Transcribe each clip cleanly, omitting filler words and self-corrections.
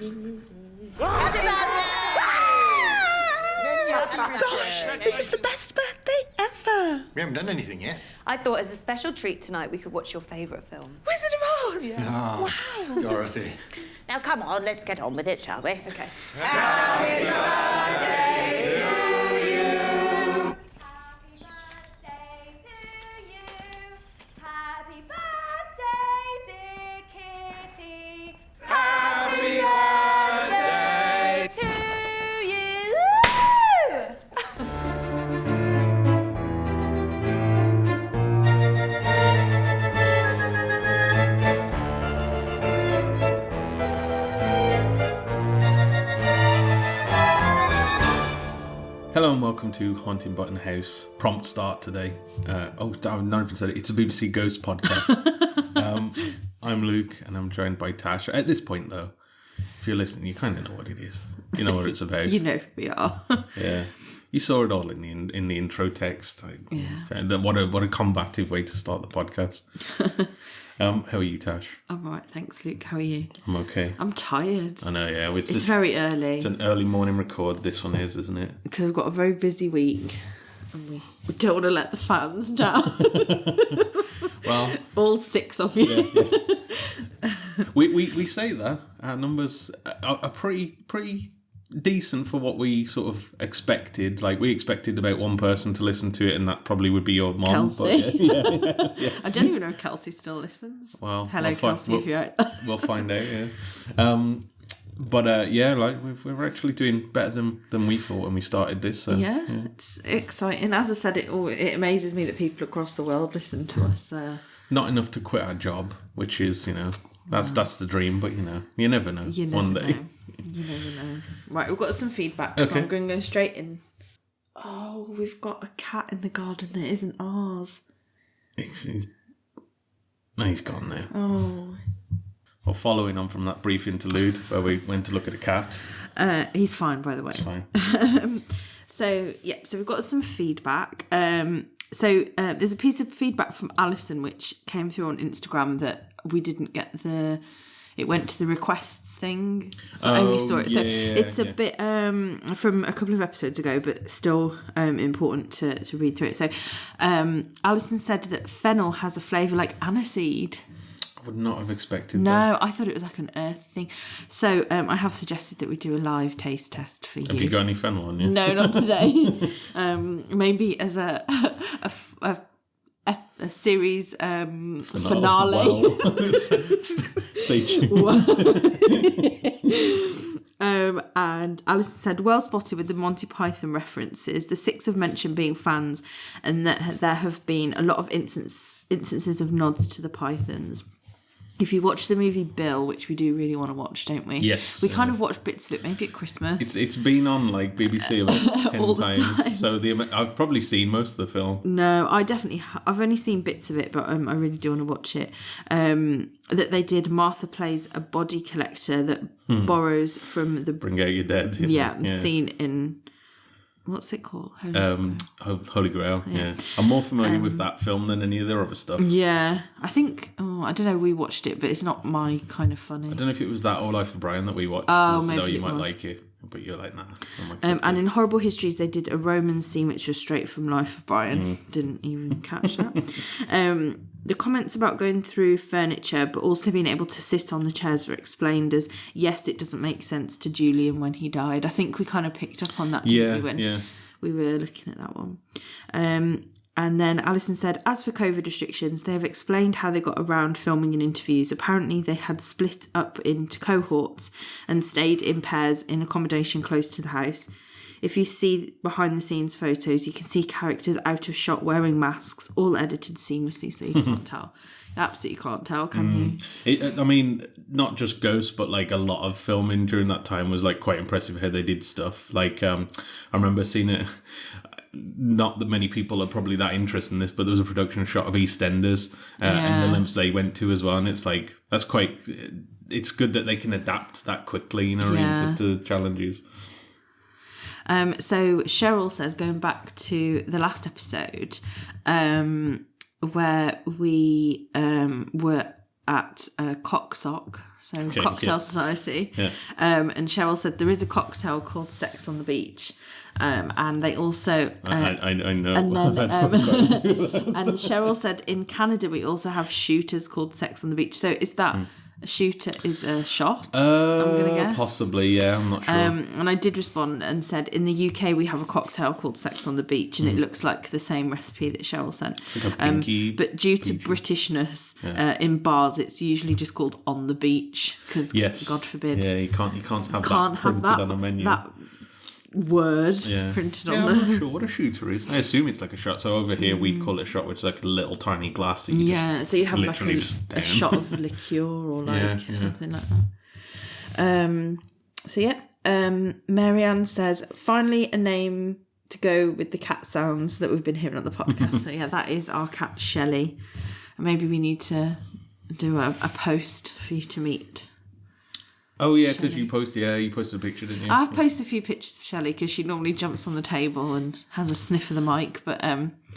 Happy birthday! Gosh, this is the best birthday ever. We haven't done anything yet. I thought as a special treat tonight we could watch your favourite film. Wizard of Oz. Yeah. Oh, Wow. Dorothy. Now, come on, let's get on with it, shall we? Okay. Happy birthday to you. Happy birthday to you. Happy birthday, dear Kitty. Happy birthday To you. Hello and welcome to Haunting Button House. Prompt start today. I've not even said it. It's a BBC Ghost podcast. I'm Luke and I'm joined by Tasha. At this point, though, if you're listening, you kind of know what it is. You know what it's about. You know we are. Yeah, you saw it all in the intro text. Yeah. What a combative way to start the podcast. How are you, Tash? I'm alright, thanks, Luke. How are you? I'm okay. I'm tired. I know. Yeah, It's very early. It's an early morning record. This one is, isn't it? Because we've got a very busy week. And we don't want to let the fans down. Well, all 6 of you. yeah. We say that our numbers are pretty decent for what we sort of expected. Like, we expected about one person to listen to it, and that probably would be your mom. Kelsey. But yeah. I don't even know if Kelsey still listens. Well, hello, we'll Kelsey, if you're out there. We'll find out. Yeah. But like we're actually doing better than we thought when we started this. So, yeah, it's exciting. As I said, it amazes me that people across the world listen to us. Not enough to quit our job, which is, that's the dream. But you never know. You never one day. know. You never know. Right, we've got some feedback, so Okay. I'm going to go straight in. Oh, we've got a cat in the garden that isn't ours. No, he's gone now. Oh. Well, following on from that brief interlude where we went to look at a cat. He's fine, by the way. It's fine. So we've got some feedback. There's a piece of feedback from Alison which came through on Instagram that we didn't get it went to the requests thing, so I only saw it. So it's a bit from a couple of episodes ago, but still important to read through it. So Alison said that fennel has a flavour like aniseed. I would not have expected that. No, I thought it was like an earth thing. So I have suggested that we do a live taste test for you. Have you got any fennel on you? No, not today. Maybe as a series finale. Well. Stay tuned. And Alison said, well spotted with the Monty Python references, the 6 have mentioned being fans, and that there have been a lot of instances of nods to the Pythons. If you watch the movie Bill, which we do really want to watch, don't we? Yes. We kind of watched bits of it, maybe at Christmas. It's been on like BBC about 10 All the times, time. so I've probably seen most of the film. No, I definitely I've only seen bits of it, but I really do want to watch it. That they did Martha plays a body collector that borrows from the Bring Out Your Dead. scene in what's it called? Holy Grail. Yeah. I'm more familiar with that film than any of their other stuff. Yeah, I think I don't know. We watched it, but it's not my kind of funny. I don't know if it was that or Life of Brian that we watched. Oh, so maybe you it might was. like it, but you're like, nah. And in Horrible Histories, they did a Roman scene which was straight from Life of Brian. Didn't even catch that. The comments about going through furniture but also being able to sit on the chairs were explained as, yes, it doesn't make sense to Julian when he died. I think we kind of picked up on that, didn't we, when we were looking at that one. And then Alison said, as for COVID restrictions, they have explained how they got around filming and interviews. Apparently they had split up into cohorts and stayed in pairs in accommodation close to the house. If you see behind the scenes photos, you can see characters out of shot wearing masks, all edited seamlessly, so you can't tell. You absolutely can't tell, can you? I mean, not just Ghosts, but like a lot of filming during that time was like quite impressive how they did stuff. Like, I remember seeing it. Not that many people are probably that interested in this, but there was a production shot of EastEnders and the limps they went to as well, and it's like that's quite. It's good that they can adapt that quickly, to challenges. So Cheryl says, going back to the last episode, where we were at Cocksock, so Okay, Cocktail yeah. Society. Yeah. And Cheryl said there is a cocktail called Sex on the Beach. And they also... I know. and then, That's not quite- and Cheryl said in Canada we also have shooters called Sex on the Beach. So is that a shooter is a shot? I'm gonna guess. Possibly, yeah. I'm not sure. And I did respond and said in the UK we have a cocktail called Sex on the Beach, and it looks like the same recipe that Cheryl sent. It's like a pinky. But due to Britishness, in bars it's usually just called on the beach because Yes. God forbid Yeah, you can't have can't that have printed that on a menu. that word yeah. printed Yeah, on I'm the not sure what a shooter is. I assume it's like a shot. So over here we'd call it a shot, which is like a little tiny glass. That you just so you have like literally just a down. shot of liqueur or like Yeah. something like that. So yeah, Marianne says finally a name to go with the cat sounds that we've been hearing on the podcast. So yeah, that is our cat Shelley. And maybe we need to do a post for you to meet. Oh yeah, because you posted a picture, didn't you? I've posted a few pictures of Shelley because she normally jumps on the table and has a sniff of the mic, but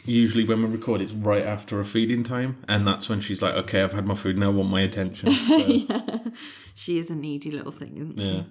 Usually when we record, it's right after a feeding time, and that's when she's like, "Okay, I've had my food now. I want my attention." So, she is a needy little thing, isn't she?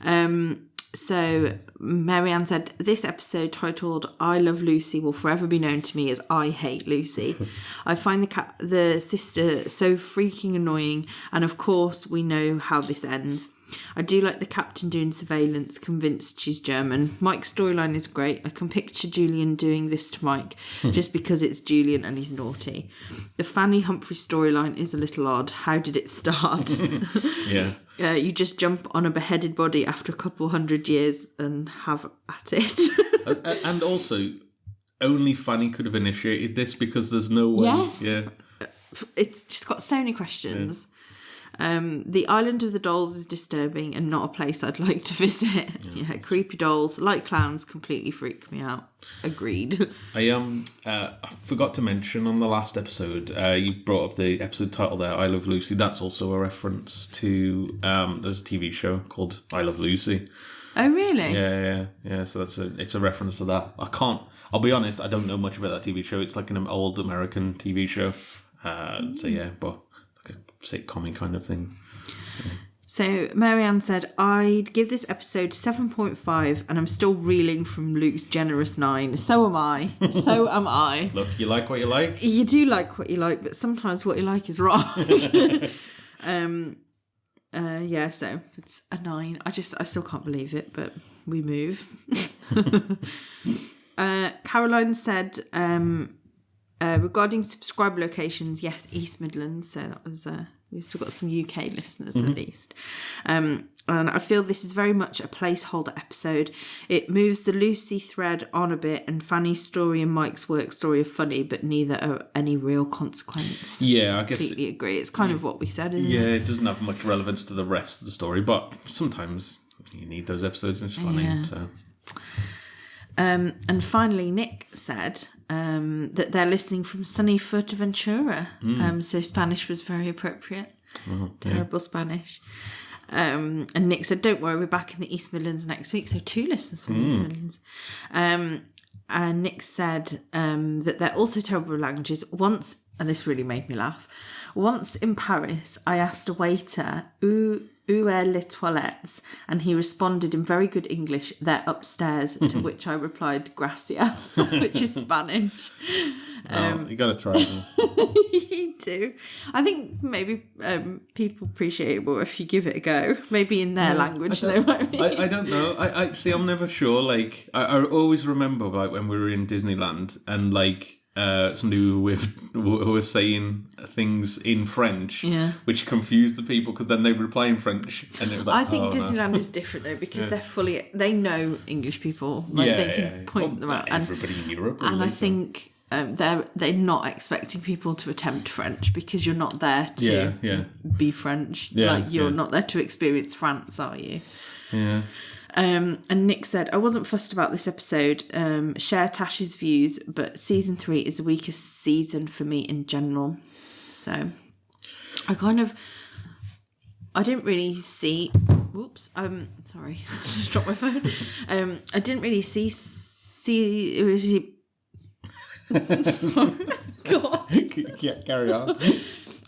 yeah. So Marianne said, this episode titled I Love Lucy will forever be known to me as I Hate Lucy. I find the sister so freaking annoying, and of course we know how this ends. I do like the captain doing surveillance, convinced she's German. Mike's storyline is great. I can picture Julian doing this to Mike just because it's Julian and he's naughty. The Fanny Humphrey storyline is a little odd. How did it start? Yeah. You just jump on a beheaded body after a couple 100 years and have at it. And also, only Fanny could have initiated this because there's no way. Yes. Yeah. It's just got so many questions. The Island of the Dolls is disturbing and not a place I'd like to visit. Yeah, creepy dolls, like clowns, completely freak me out. Agreed. I forgot to mention on the last episode, you brought up the episode title there, I Love Lucy. That's also a reference to there's a TV show called I Love Lucy. Oh, really? Yeah. So it's a reference to that. I'll be honest, I don't know much about that TV show. It's like an old American TV show. So yeah, but like a sitcom kind of thing. So Marianne said, I'd give this episode 7.5 and I'm still reeling from Luke's generous 9. So am I. So am I. Look, you like what you like? You do like what you like, but sometimes what you like is wrong. Yeah, so it's a 9. I still can't believe it, but we move. Caroline said, regarding subscriber locations, yes, East Midlands. So that was we've still got some UK listeners at least. And I feel this is very much a placeholder episode. It moves the Lucy thread on a bit, and Fanny's story and Mike's work story are funny, but neither are any real consequence. Yeah, I guess. Completely agree. It's kind of what we said, isn't it? Yeah, it doesn't have much relevance to the rest of the story, but sometimes you need those episodes and it's funny. Yeah. So. And finally, Nick said that they're listening from sunny Fuerteventura. So Spanish was very appropriate. Terrible Spanish. And Nick said, don't worry, we're back in the East Midlands next week. So 2 listeners from the East Midlands. And Nick said that they're also terrible with languages. Once, and this really made me laugh, once in Paris, I asked a waiter, où est les toilettes? And he responded in very good English, they're upstairs, to which I replied, gracias, which is Spanish. You gotta try it. You do. I think maybe people appreciate it more if you give it a go. Maybe in their language, they won't. I don't know. I see. I'm never sure. Like I always remember, like when we were in Disneyland, and like somebody who was saying things in French, which confused the people because then they would reply in French, and it was like. I think Disneyland is different though because they know English people. Like, they can point them out. Everybody in Europe, and I think. They're not expecting people to attempt French because you're not there to be French. You're not there to experience France, are you? Yeah. And Nick said, I wasn't fussed about this episode. Share Tash's views, but season 3 is the weakest season for me in general. So I didn't really see. Whoops. Sorry, just dropped my phone. I didn't really see. It was. Sorry. God. Yeah, carry on.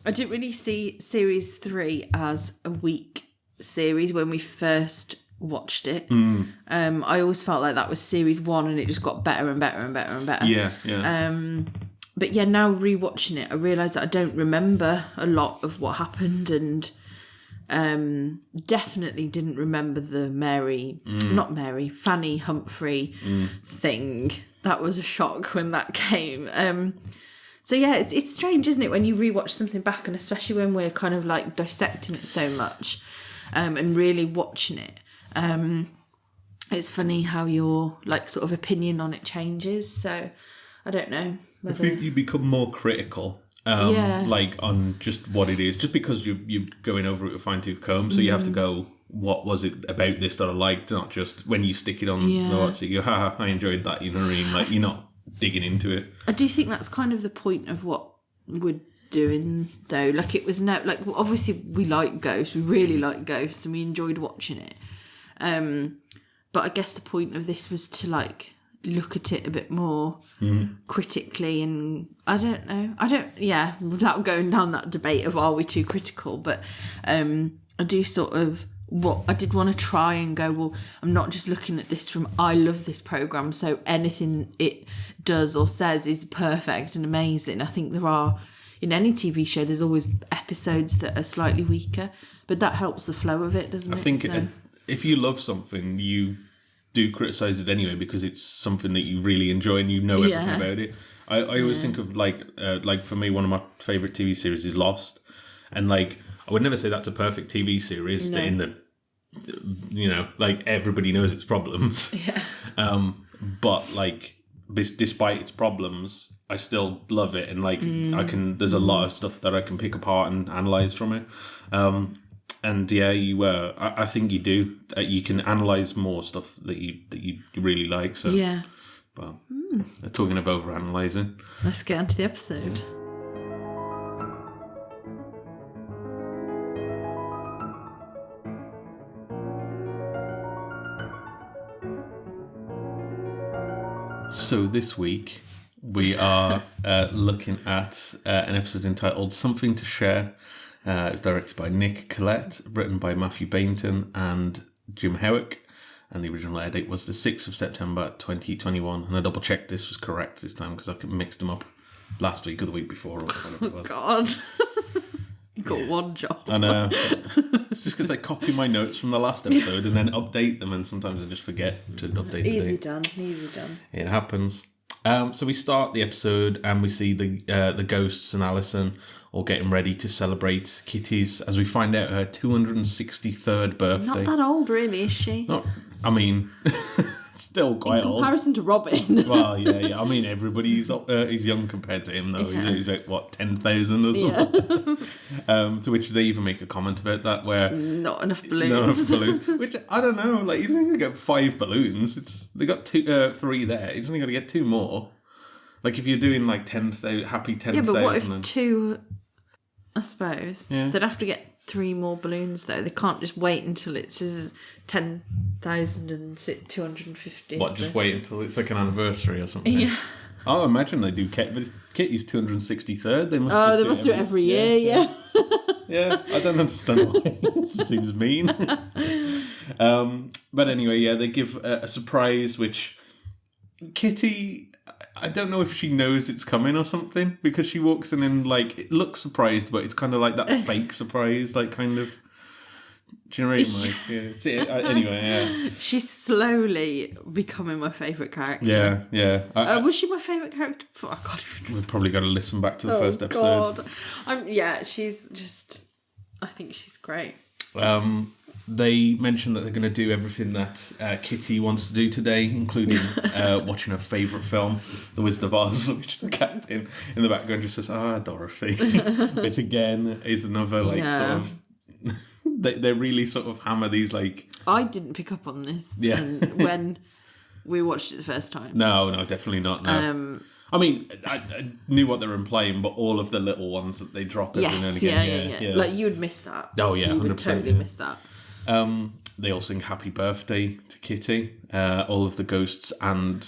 I didn't really see series 3 as a weak series when we first watched it. I always felt like that was series 1 and it just got better and better and better and better. Yeah. But yeah, now rewatching it, I realise that I don't remember a lot of what happened, and definitely didn't remember the Fanny Humphrey thing. That was a shock when that came. So yeah, it's strange, isn't it, when you rewatch something back, and especially when we're kind of like dissecting it so much, and really watching it. It's funny how your like sort of opinion on it changes. So I don't know. I think you become more critical, like on just what it is, just because you're going over it with a fine-tooth comb. So you have to go, what was it about this that I liked? Not just when you stick it on the watch, you go, I enjoyed that. You know what I mean? Like you're not digging into it. I do think that's kind of the point of what we're doing, though. Like it was obviously we like Ghosts, we really like Ghosts, and we enjoyed watching it. But I guess the point of this was to like look at it a bit more critically, and without going down that debate of are we too critical, but I do sort of I did want to try and go, well, I'm not just looking at this from I love this programme, so anything it does or says is perfect and amazing. I think there are, in any TV show, there's always episodes that are slightly weaker, but that helps the flow of it, doesn't it? I think if you love something, you do criticise it anyway because it's something that you really enjoy and you know everything about it. I always think of like for me, one of my favourite TV series is Lost, and like I would never say that's a perfect TV series in the, you know, like everybody knows its problems. But like despite its problems, I still love it, and like there's a lot of stuff that I can pick apart and analyse from it. And yeah, I think you do. You can analyse more stuff that you really like. So yeah. Well, talking of over-analysing. Let's get on to the episode. So this week we are looking at an episode entitled "Something to Share." Directed by Nick Collette, written by Matthew Bainton and Jim Howick, and the original air date was the 6th of September 2021. And I double checked this was correct this time because I mixed them up last week or the week before. Or whatever it was. God, you got one job. I know. It's just because I copy my notes from the last episode and then update them, and sometimes I just forget to update them. Easy done. It happens. So we start the episode and we see the ghosts and Alison all getting ready to celebrate Kitty's, as we find out, her 263rd birthday. Not that old, really, is she? I mean, still quite old. In comparison to Robin. Well, yeah. I mean, everybody's he's young compared to him, though. Yeah. He's like, what, 10,000 or something? Yeah. To which they even make a comment about that, where... Not enough balloons. Which, I don't know, like, he's only going to get 5 balloons. They got 3 there. He's only got to get 2 more. Like, if you're doing, like, 10,000, happy 10,000... Yeah, but what if 2... I suppose. Yeah. They'd have to get 3 more balloons, though. They can't just wait until it says 10,250. What, just wait until it's like an anniversary or something? Yeah. I imagine they do Kitty's 263rd. They must do it every year, yeah. Yeah, I don't understand why. It seems mean. But anyway, yeah, they give a surprise, which Kitty... I don't know if she knows it's coming or something, because she walks in and, like, it looks surprised, but it's kind of like that fake surprise, like, kind of... Do you know what I mean? Like, yeah. Anyway, yeah. She's slowly becoming my favourite character. Yeah. Was she my favourite character before? I can't even... We've probably got to listen back to the first episode. God. She's just... I think she's great. They mentioned that they're going to do everything that Kitty wants to do today, including watching her favourite film, The Wizard of Oz, which the captain in the background just says, Dorothy. Which again is another sort of... they really sort of hammer these like... I didn't pick up on this when we watched it the first time. No, definitely not. No. I mean, I knew what they were implying, but all of the little ones that they drop every now and again. Yeah. Like, you would miss that. Oh, yeah, 100%. You would totally miss that. They all sing Happy Birthday to Kitty. All of the ghosts and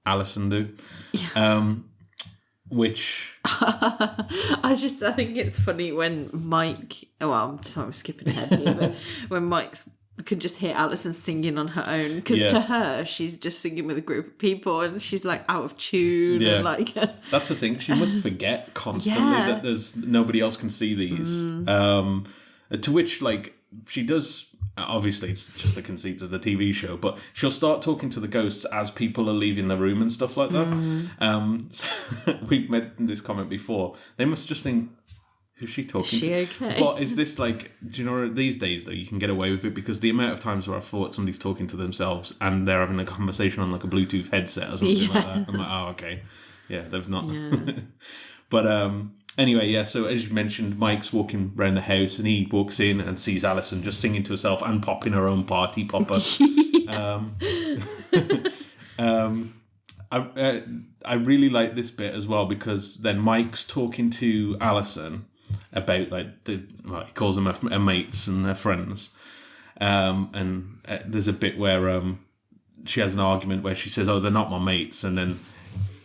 Alison do. Yeah. which I think it's funny when Mike. Oh, well, I'm skipping ahead here, but when Mike's could just hear Alison singing on her own, because to her she's just singing with a group of people and she's like out of tune. Yeah. And like that's the thing. She must forget constantly that there's nobody else can see these. To which like she does. Obviously, it's just the conceit of the TV show, but she'll start talking to the ghosts as people are leaving the room and stuff like that. So we've made this comment before. They must just think, who's she talking to? Is she okay? But is this like, do you know, these days, though, you can get away with it because the amount of times where I thought somebody's talking to themselves and they're having a conversation on like a Bluetooth headset or something like that. I'm like, oh, okay. Yeah, they've not. Yeah. But, anyway, yeah, so as you mentioned, Mike's walking around the house and he walks in and sees Alison just singing to herself and popping her own party popper. I really like this bit as well because then Mike's talking to Alison about like he calls them her mates and their friends. And there's a bit where she has an argument where she says, "Oh, they're not my mates," and then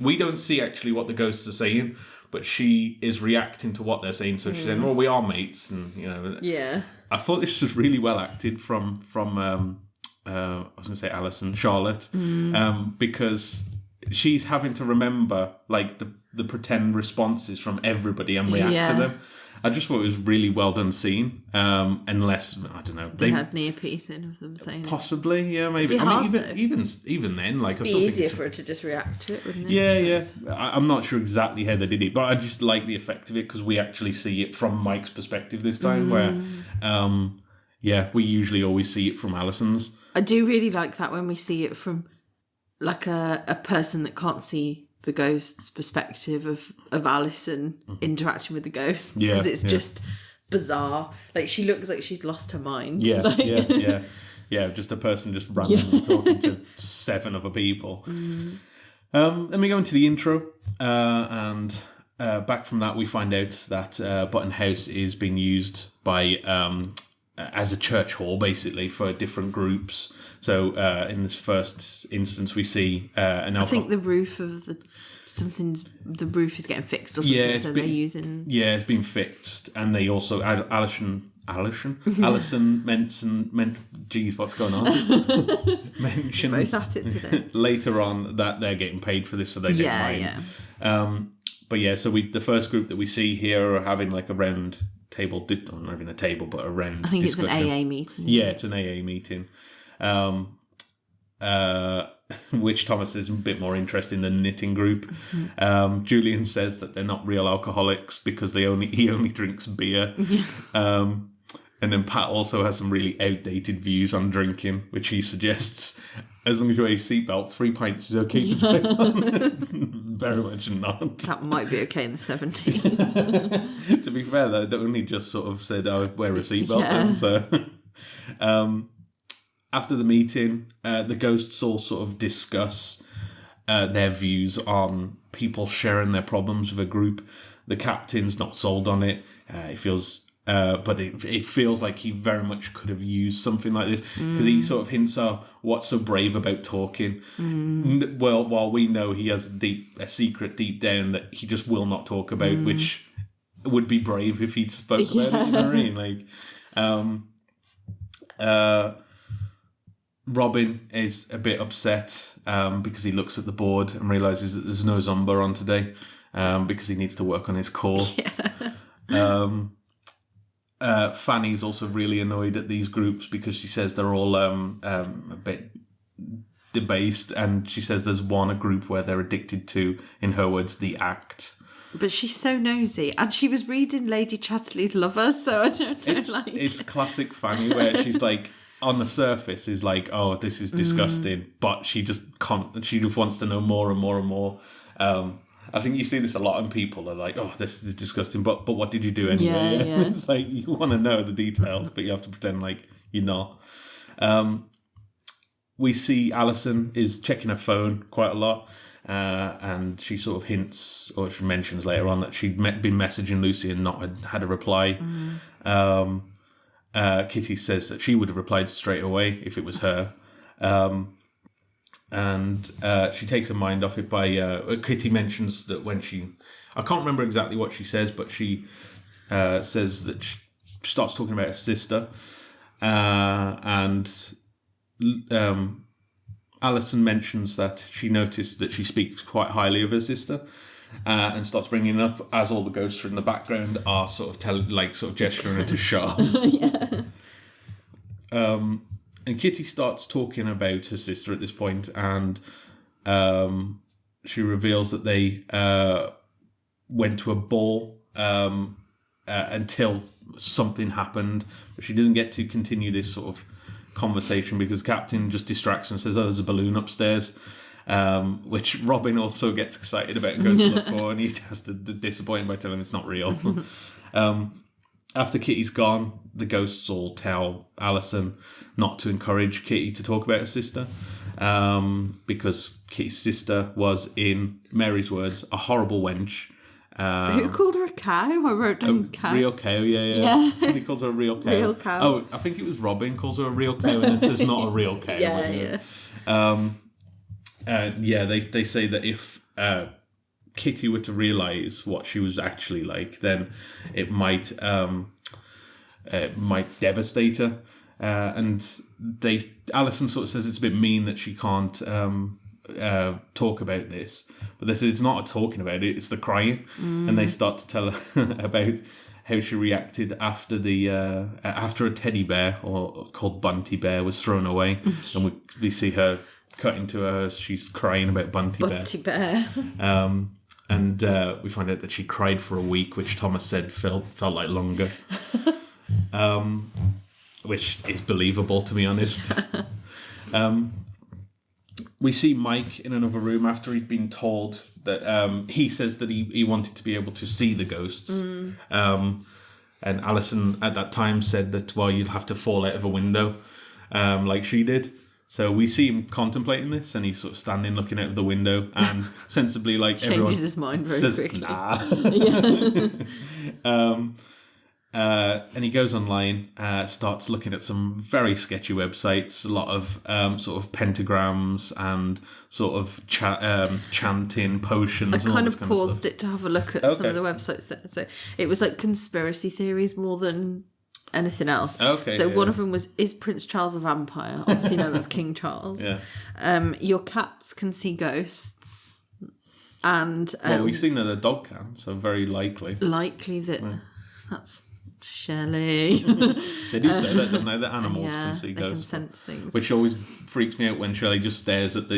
we don't see actually what the ghosts are saying. But she is reacting to what they're saying. So she's saying, well, we are mates. And, you know. Yeah. I thought this was really well acted from I was going to say Alison, Charlotte. Because she's having to remember, like, the pretend responses from everybody and react to them. I just thought it was really well done scene. Unless, I don't know. They had near piecing of them saying possibly, yeah, maybe. I mean, even then, like, I it'd still be think easier for her to just react to it, wouldn't it? Yeah. I'm not sure exactly how they did it, but I just like the effect of it because we actually see it from Mike's perspective this time, where, we usually always see it from Alison's. I do really like that when we see it from, like, a person that can't see the ghost's perspective of Alison interacting with the ghost, because it's just bizarre. Like, she looks like she's lost her mind. Yes, like, yeah, just a person just randomly talking to 7 other people. Then we go into the intro, and back from that we find out that Button House is being used by as a church hall, basically, for different groups. So in this first instance, we see an alcohol. I think the roof of the roof is getting fixed or something. They're using. Yeah, it's been fixed, and they also Alison geez, what's going on? Mentions Both at it today. Later on that they're getting paid for this, so they get money. But yeah, so the first group that we see here are having like a round table, not even a table, but a round. I think discussion. It's an AA meeting. Yeah, it's an AA meeting. Which Thomas is a bit more interested in the knitting group. Julian says that they're not real alcoholics because he only drinks beer. And then Pat also has some really outdated views on drinking, which he suggests, as long as you wear your seatbelt, 3 pints is okay to drink on. Very much not. That might be okay in the 70s. To be fair, though, they only just sort of said, "Oh, wear a seatbelt." Then, so, after the meeting, the ghosts all sort of discuss their views on people sharing their problems with a group. The captain's not sold on it. He feels. But it feels like he very much could have used something like this because he sort of hints, "Oh, what's so brave about talking?" Well, while we know he has a secret deep down that he just will not talk about, which would be brave if he'd spoke about it. You know what I mean? Like, Robin is a bit upset because he looks at the board and realizes that there's no Zomba on today because he needs to work on his core. Fanny's also really annoyed at these groups because she says they're all a bit debased, and she says there's a group where they're addicted to, in her words, the act. But she's so nosy, and she was reading Lady Chatterley's Lover, so I don't know. It's classic Fanny, where she's like, on the surface is like, "Oh, this is disgusting," but she just can't. She just wants to know more and more and more. I think you see this a lot, and people are like, "Oh, this is disgusting," but what did you do anyway? Yeah. It's like you want to know the details, but you have to pretend like you're not. We see Alison is checking her phone quite a lot, and she sort of hints, or she mentions later on, that she'd been messaging Lucy and not had a reply. Kitty says that she would have replied straight away if it was her. and she takes her mind off it by Kitty mentions that when I can't remember exactly what she says, but she says that she starts talking about her sister, and Alison mentions that she noticed that she speaks quite highly of her sister, and starts bringing it up as all the ghosts in the background are sort of gesturing her to shut up. And Kitty starts talking about her sister at this point, and she reveals that they went to a ball until something happened, but she doesn't get to continue this sort of conversation because Captain just distracts her and says, "Oh, there's a balloon upstairs," which Robin also gets excited about and goes to look for, and he has to disappoint him by telling him it's not real. After Kitty's gone, the ghosts all tell Alison not to encourage Kitty to talk about her sister, because Kitty's sister was, in Mary's words, a horrible wench. Who called her a cow? I wrote down cow. Real cow, yeah. Somebody calls her a real cow. Real cow. Oh, I think it was Robin calls her a real cow and then says not a real cow. They say that if Kitty were to realise what she was actually like, then it might devastate her. And Alison sort of says it's a bit mean that she can't talk about this, but they said it's not talking about it, it's the crying. And they start to tell her about how she reacted after after a teddy bear called Bunty Bear was thrown away, and we see her cut into her. She's crying about Bunty Bear. And we find out that she cried for a week, which Thomas said felt like longer, which is believable, to be honest. We see Mike in another room after he'd been told that he says that he wanted to be able to see the ghosts. And Alison at that time said that, well, you'd have to fall out of a window like she did. So we see him contemplating this, and he's sort of standing looking out of the window, and sensibly, like, changes everyone his mind very says, quickly. Nah. And he goes online, starts looking at some very sketchy websites, a lot of sort of pentagrams and sort of chanting potions. I and all kind this of paused it to have a look at some of the websites. So it was like conspiracy theories more than anything else. Okay. So one of them was, is Prince Charles a vampire? Obviously, no, that's King Charles. Yeah. Your cats can see ghosts. And Well, we've seen that a dog can, so very likely. Likely that that's Shelley. They do say that, don't they? That animals can see they ghosts. can sense things. Which always freaks me out when Shelley just stares at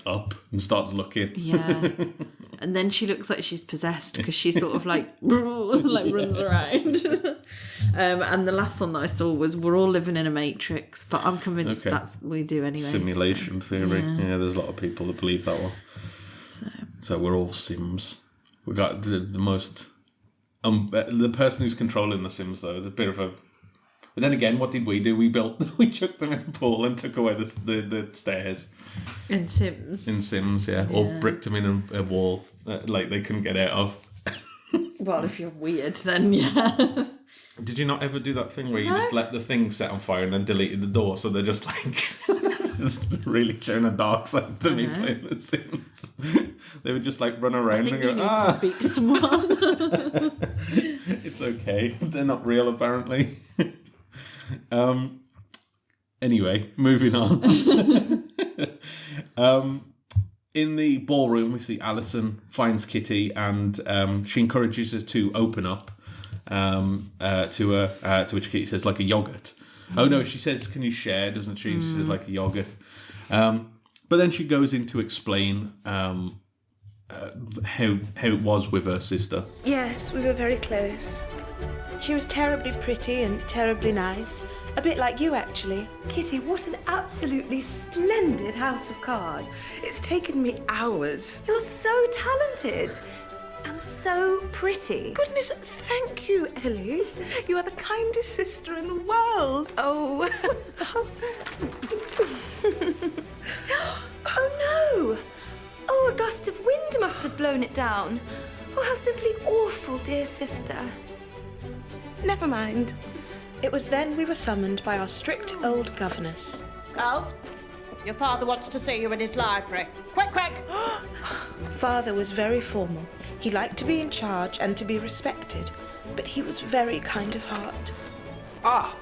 up and starts looking. Yeah. And then she looks like she's possessed because she sort of like runs around. And the last one that I saw was, we're all living in a matrix, but I'm convinced that's we do anyway. Simulation theory. Yeah, there's a lot of people that believe that one. So we're all Sims. We got the most... the person who's controlling the Sims, though, is a bit of a... But then again, what did we do? We chucked them in a pool and took away the stairs. In Sims. In Sims, yeah. Or bricked them in a wall like they couldn't get out of. Well, if you're weird, then yeah. Did you not ever do that thing where you just let the thing set on fire and then deleted the door, so they're just like... really showing a dark side to me playing The Sims. They would just like run around and go, to speak to someone. It's okay. They're not real, apparently. Anyway, moving on. In the ballroom, we see Alison finds Kitty, and she encourages her to open up to her, to which Kitty says, like a yogurt. Oh no, she says, can you share, doesn't she? She says, like a yogurt. But then she goes in to explain how it was with her sister. Yes, we were very close. She was terribly pretty and terribly nice. A bit like you, actually. Kitty, what an absolutely splendid house of cards. It's taken me hours. You're so talented and so pretty. Goodness, thank you, Ellie. You are the kindest sister in the world. Oh. Oh no! Oh, a gust of wind must have blown it down. Oh, how simply awful, dear sister. Never mind. It was then we were summoned by our strict old governess. Girls, Your father wants to see you in his library. Quick, quick! Father was very formal. He liked to be in charge and to be respected, but he was very kind of heart. Ah,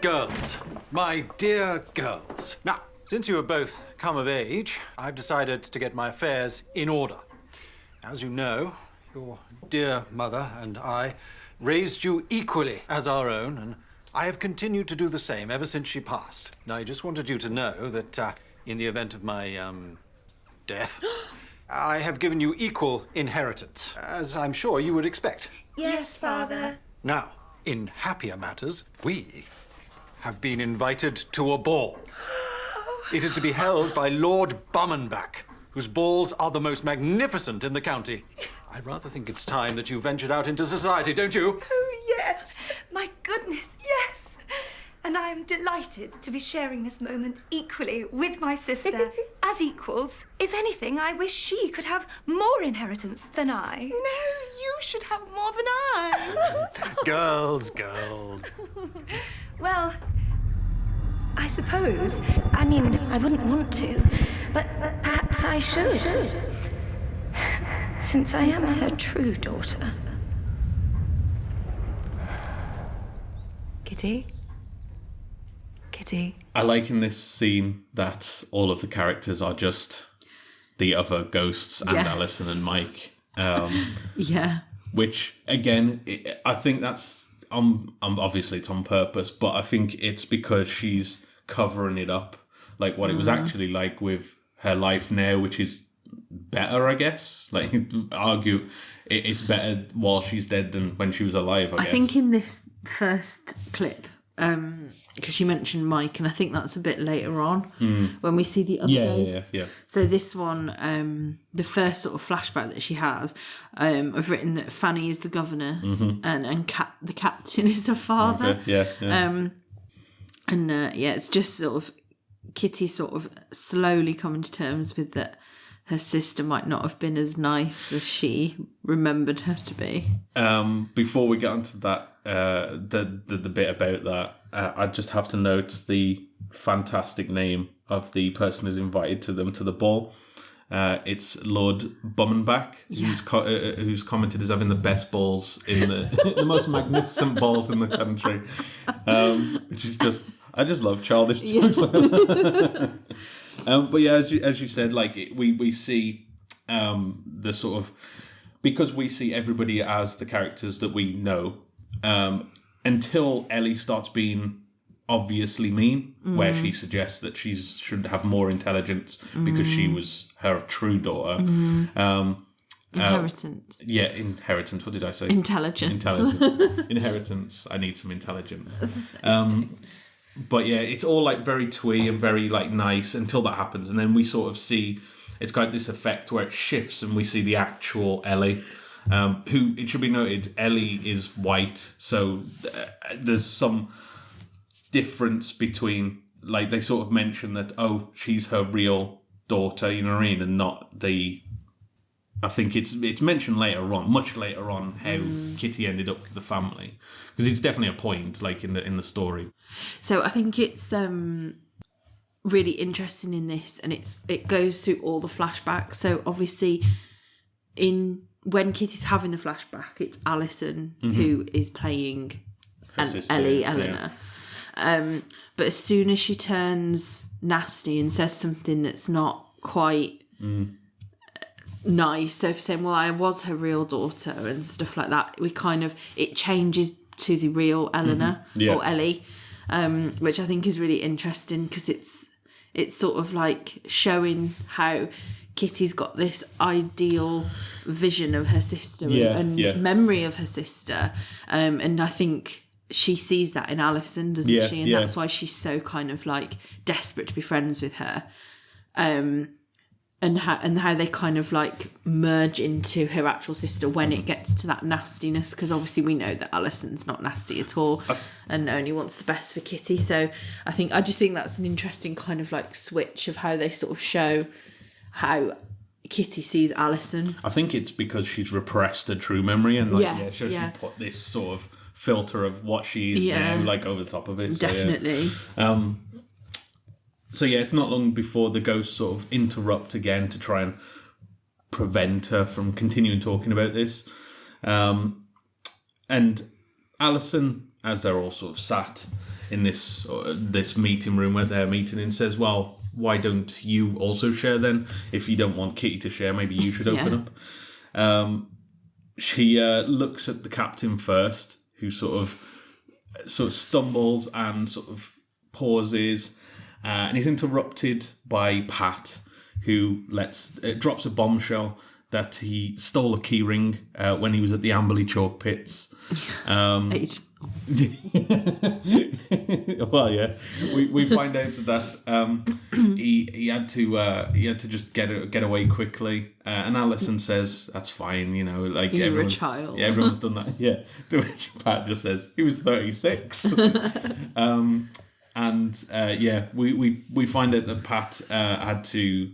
girls. My dear girls. Now, since you have both come of age, I've decided to get my affairs in order. As you know, your dear mother and I raised you equally as our own, and I have continued to do the same ever since she passed. Now, I just wanted you to know that in the event of my, death, I have given you equal inheritance, as I'm sure you would expect. Yes, Father. Now, in happier matters, we have been invited to a ball. It is to be held by Lord Bummenback, whose balls are the most magnificent in the county. I rather think it's time that you ventured out into society, don't you? Oh, yes. My goodness, yes. And I am delighted to be sharing this moment equally with my sister, as equals. If anything, I wish she could have more inheritance than I. No, you should have more than I. Girls. Well, I suppose. I mean, I wouldn't want to, but perhaps I should. Since I am her true daughter. Kitty? Kitty? I like in this scene that all of the characters are just the other ghosts and Yeah. Alison and Mike. Yeah. Which, again, I think that's... obviously it's on purpose, but I think it's because she's covering it up. Like what it was actually like with her life now, which is better, I guess. Like, argue it's better while she's dead than when she was alive, I guess. I think in this first clip, because you mentioned Mike, and I think that's a bit later on when we see the other ghosts. Yeah. So this one, the first sort of flashback that she has, I've written that Fanny is the governess and the captain is her father. Okay. Yeah. It's just sort of Kitty sort of slowly coming to terms with that her sister might not have been as nice as she remembered her to be. Before we get onto that, the bit about that, I just have to note the fantastic name of the person who's invited to the ball. It's Lord Bummenback, who's commented as having the best balls in the most magnificent balls in the country, which is just, I just love childish jokes like that. But yeah, as you said, like we see the sort of, because we see everybody as the characters that we know, until Ellie starts being obviously mean, where she suggests that she should have more intelligence because she was her true daughter. Inheritance. Inheritance. What did I say? Intelligence. Inheritance. I need some intelligence. But yeah, it's all like very twee and very like nice until that happens, and then we sort of see it's got this effect where it shifts and we see the actual Ellie. Who, it should be noted, Ellie is white, so there's some difference between, like, they sort of mention that, oh, she's her real daughter, you know what I mean, and not the... I think it's mentioned later on, much later on, how Kitty ended up with the family, because it's definitely a point, like in the story. So I think it's really interesting in this, and it goes through all the flashbacks. So obviously, when Kitty's having the flashback, it's Alison who is playing Ellie, Eleanor. Yeah. But as soon as she turns nasty and says something that's not quite nice, so for saying, well, I was her real daughter and stuff like that, it changes to the real Eleanor or Ellie, which I think is really interesting, because it's sort of like showing how Kitty's got this ideal vision of her sister and memory of her sister, and I think she sees that in Alison, doesn't she? And that's why she's so kind of like desperate to be friends with her, and how they kind of like merge into her actual sister when it gets to that nastiness, because obviously we know that Alison's not nasty at all and only wants the best for Kitty. So I just think that's an interesting kind of like switch of how they sort of show how Kitty sees Alison. I think it's because she's repressed a true memory, and she put this sort of filter of what she is now, like over the top of it. Definitely. So yeah, it's not long before the ghosts sort of interrupt again to try and prevent her from continuing talking about this. And Alison, as they're all sort of sat in this meeting room where they're meeting in, says, well, why don't you also share then? If you don't want Kitty to share, maybe you should open up. She looks at the captain first, who sort of stumbles and sort of pauses, and he's interrupted by Pat, who drops a bombshell that he stole a keyring when he was at the Amberley chalk pits. Well, yeah, we find out that he had to just get away quickly, and Alison says that's fine, like you're a child. Yeah, everyone's done that. Yeah, to which Pat just says he was 36. We find out that Pat had to.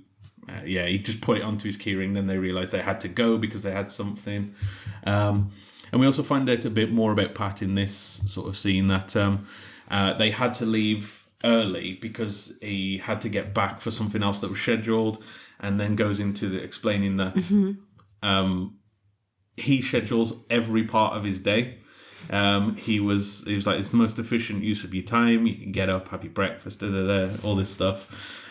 He just put it onto his keyring. Then they realised they had to go because they had something. And we also find out a bit more about Pat in this sort of scene that they had to leave early because he had to get back for something else that was scheduled, and then goes into explaining that he schedules every part of his day. He was like, it's the most efficient use of your time. You can get up, have your breakfast, all this stuff.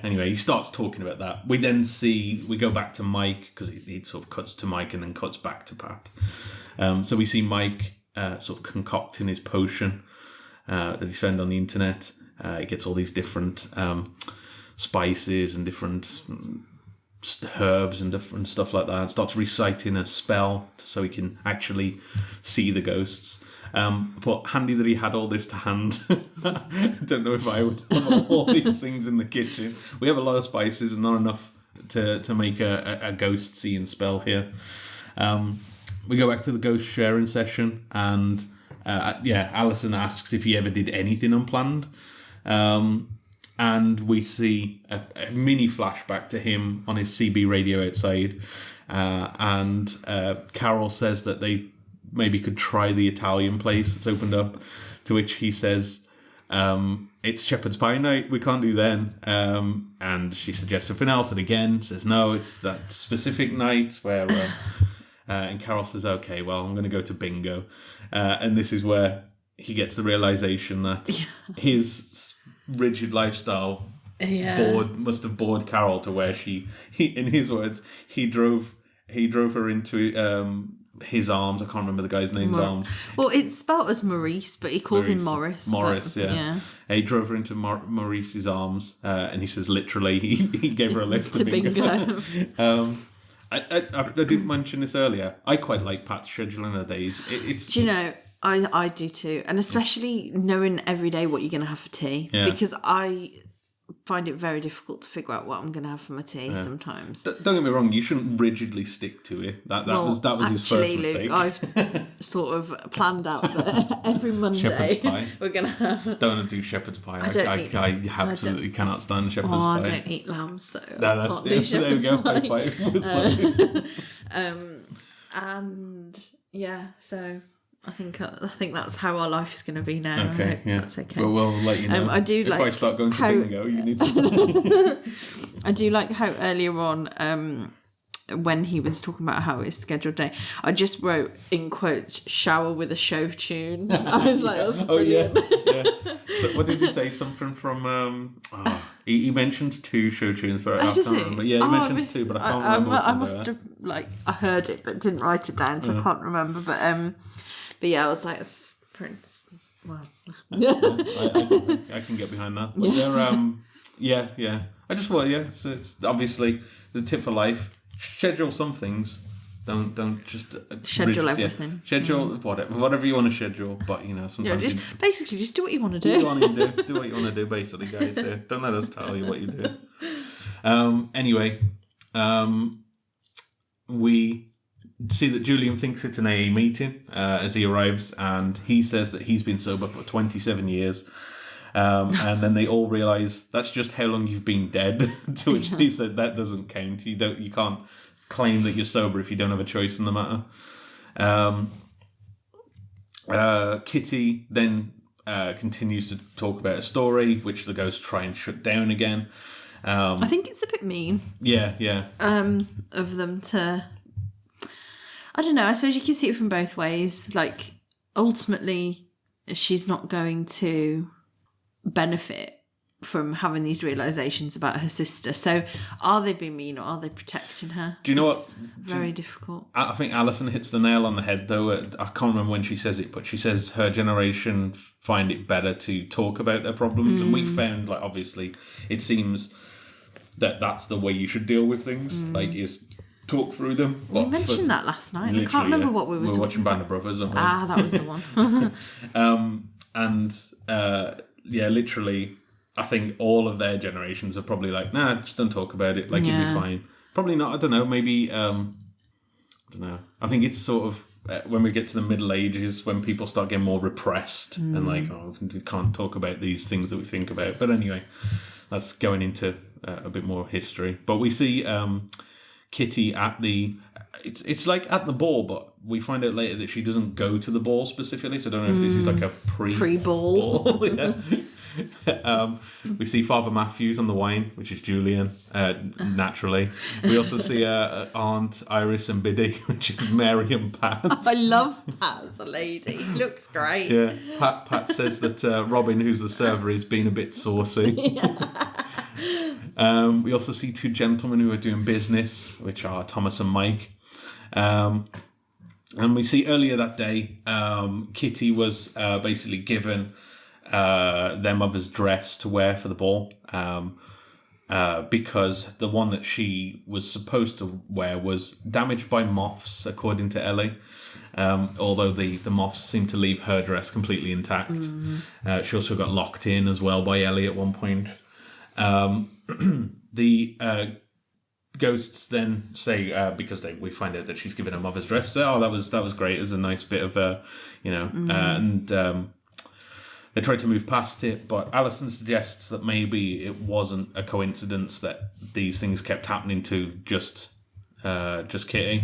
Anyway, he starts talking about that. We go back to Mike, because he sort of cuts to Mike and then cuts back to Pat. So we see Mike sort of concocting his potion that he's found on the internet. He gets all these different spices and different herbs and different stuff like that, and starts reciting a spell so he can actually see the ghosts. But handy that he had all this to hand. I don't know if I would have all these things in the kitchen. We have a lot of spices and not enough to make a ghost seeing spell here. We go back to the ghost sharing session, and Alison asks if he ever did anything unplanned. And we see a mini flashback to him on his CB radio outside. And Carol says that they maybe could try the Italian place that's opened up, to which he says, it's shepherd's pie night, we can't do then. And she suggests something else, and again says, no, it's that specific night where... and Carol says, okay, well, I'm going to go to bingo. And this is where he gets the realisation that his rigid lifestyle must have bored Carol to where he in his words, he drove her into... his arms. I can't remember the guy's name's arms. Well, it's spelled as Maurice, but he calls him Morris. Morris, yeah. He drove her into Maurice's arms, and he says literally he gave her a lift to bingo. I didn't mention this earlier. I quite like Pat's scheduling her days. Do you know, I do too, and especially knowing every day what you're going to have for tea, because I find it very difficult to figure out what I'm going to have for my tea sometimes. Don't get me wrong, you shouldn't rigidly stick to it. That was his first mistake. Luke, I've sort of planned out that every Monday we're going to have... Don't want to do shepherd's pie. I absolutely cannot stand shepherd's pie. I don't eat lamb, so I can't do shepherd's pie. And yeah, so... I think that's how our life is going to be now. Okay, that's okay. Well, we'll let you know. If I start going to bingo, you need to... I do like how earlier on, when he was talking about how it's scheduled day, I just wrote in quotes, shower with a show tune. I was like, that's brilliant. Yeah. So what did you say? Something from... He mentions 2 show tunes, but I can't remember. Yeah, he mentions 2, but I can't remember. I must have, I heard it, but didn't write it down, so I can't remember. But yeah, I was like, it's Prince. Wow. I can get behind that. But yeah. I just thought, so it's obviously the tip for life. Schedule some things. Don't just schedule everything. Yeah. Schedule whatever you want to schedule, but sometimes just do what you want to do. Do what you want to do, basically, guys. Don't let us tell you what you do. Anyway, we see that Julian thinks it's an AA meeting as he arrives, and he says that he's been sober for 27 years. And then they all realise that's just how long you've been dead. To which he said that doesn't count. You can't claim that you're sober if you don't have a choice in the matter. Kitty then continues to talk about a story, which the ghosts try and shut down again. I think it's a bit mean. Yeah. Of them to... I don't know, I suppose you can see it from both ways. Like, ultimately, she's not going to benefit from having these realisations about her sister. So are they being mean or are they protecting her? Do you know it's very difficult. I think Alison hits the nail on the head, though. I can't remember when she says it, but she says her generation find it better to talk about their problems. And we found, like, obviously, it seems that that's the way you should deal with things, like, is talk through them. We mentioned that last night. I can't remember what we were talking watching about. Band of Brothers. That was the one. Literally, I think all of their generations are probably like, nah, just don't talk about it. Like, it'll be fine. Probably not. I don't know. Maybe, I don't know. I think it's sort of when we get to the Middle Ages when people start getting more repressed and like, oh, we can't talk about these things that we think about. But anyway, that's going into a bit more history. But we see Kitty at the... It's like at the ball, but we find out later that she doesn't go to the ball specifically. So I don't know if this is like a pre-ball. Ball. Yeah. We see Father Matthews on the wine, which is Julian, naturally. We also see Aunt Iris and Biddy, which is Mary and Pat. I love Pat as a lady. He looks great. Yeah, Pat says that Robin, who's the server, is being a bit saucy. We also see two gentlemen who are doing business, which are Thomas and Mike. And we see earlier that day, Kitty was basically given their mother's dress to wear for the ball, because the one that she was supposed to wear was damaged by moths, according to Ellie. Although the moths seem to leave her dress completely intact. She also got locked in as well by Ellie at one point. The ghosts then say, because we find out that she's given her mother's dress, so, oh, that was great. It was a nice bit of and they try to move past it, but Alison suggests that maybe it wasn't a coincidence that these things kept happening to just Kitty.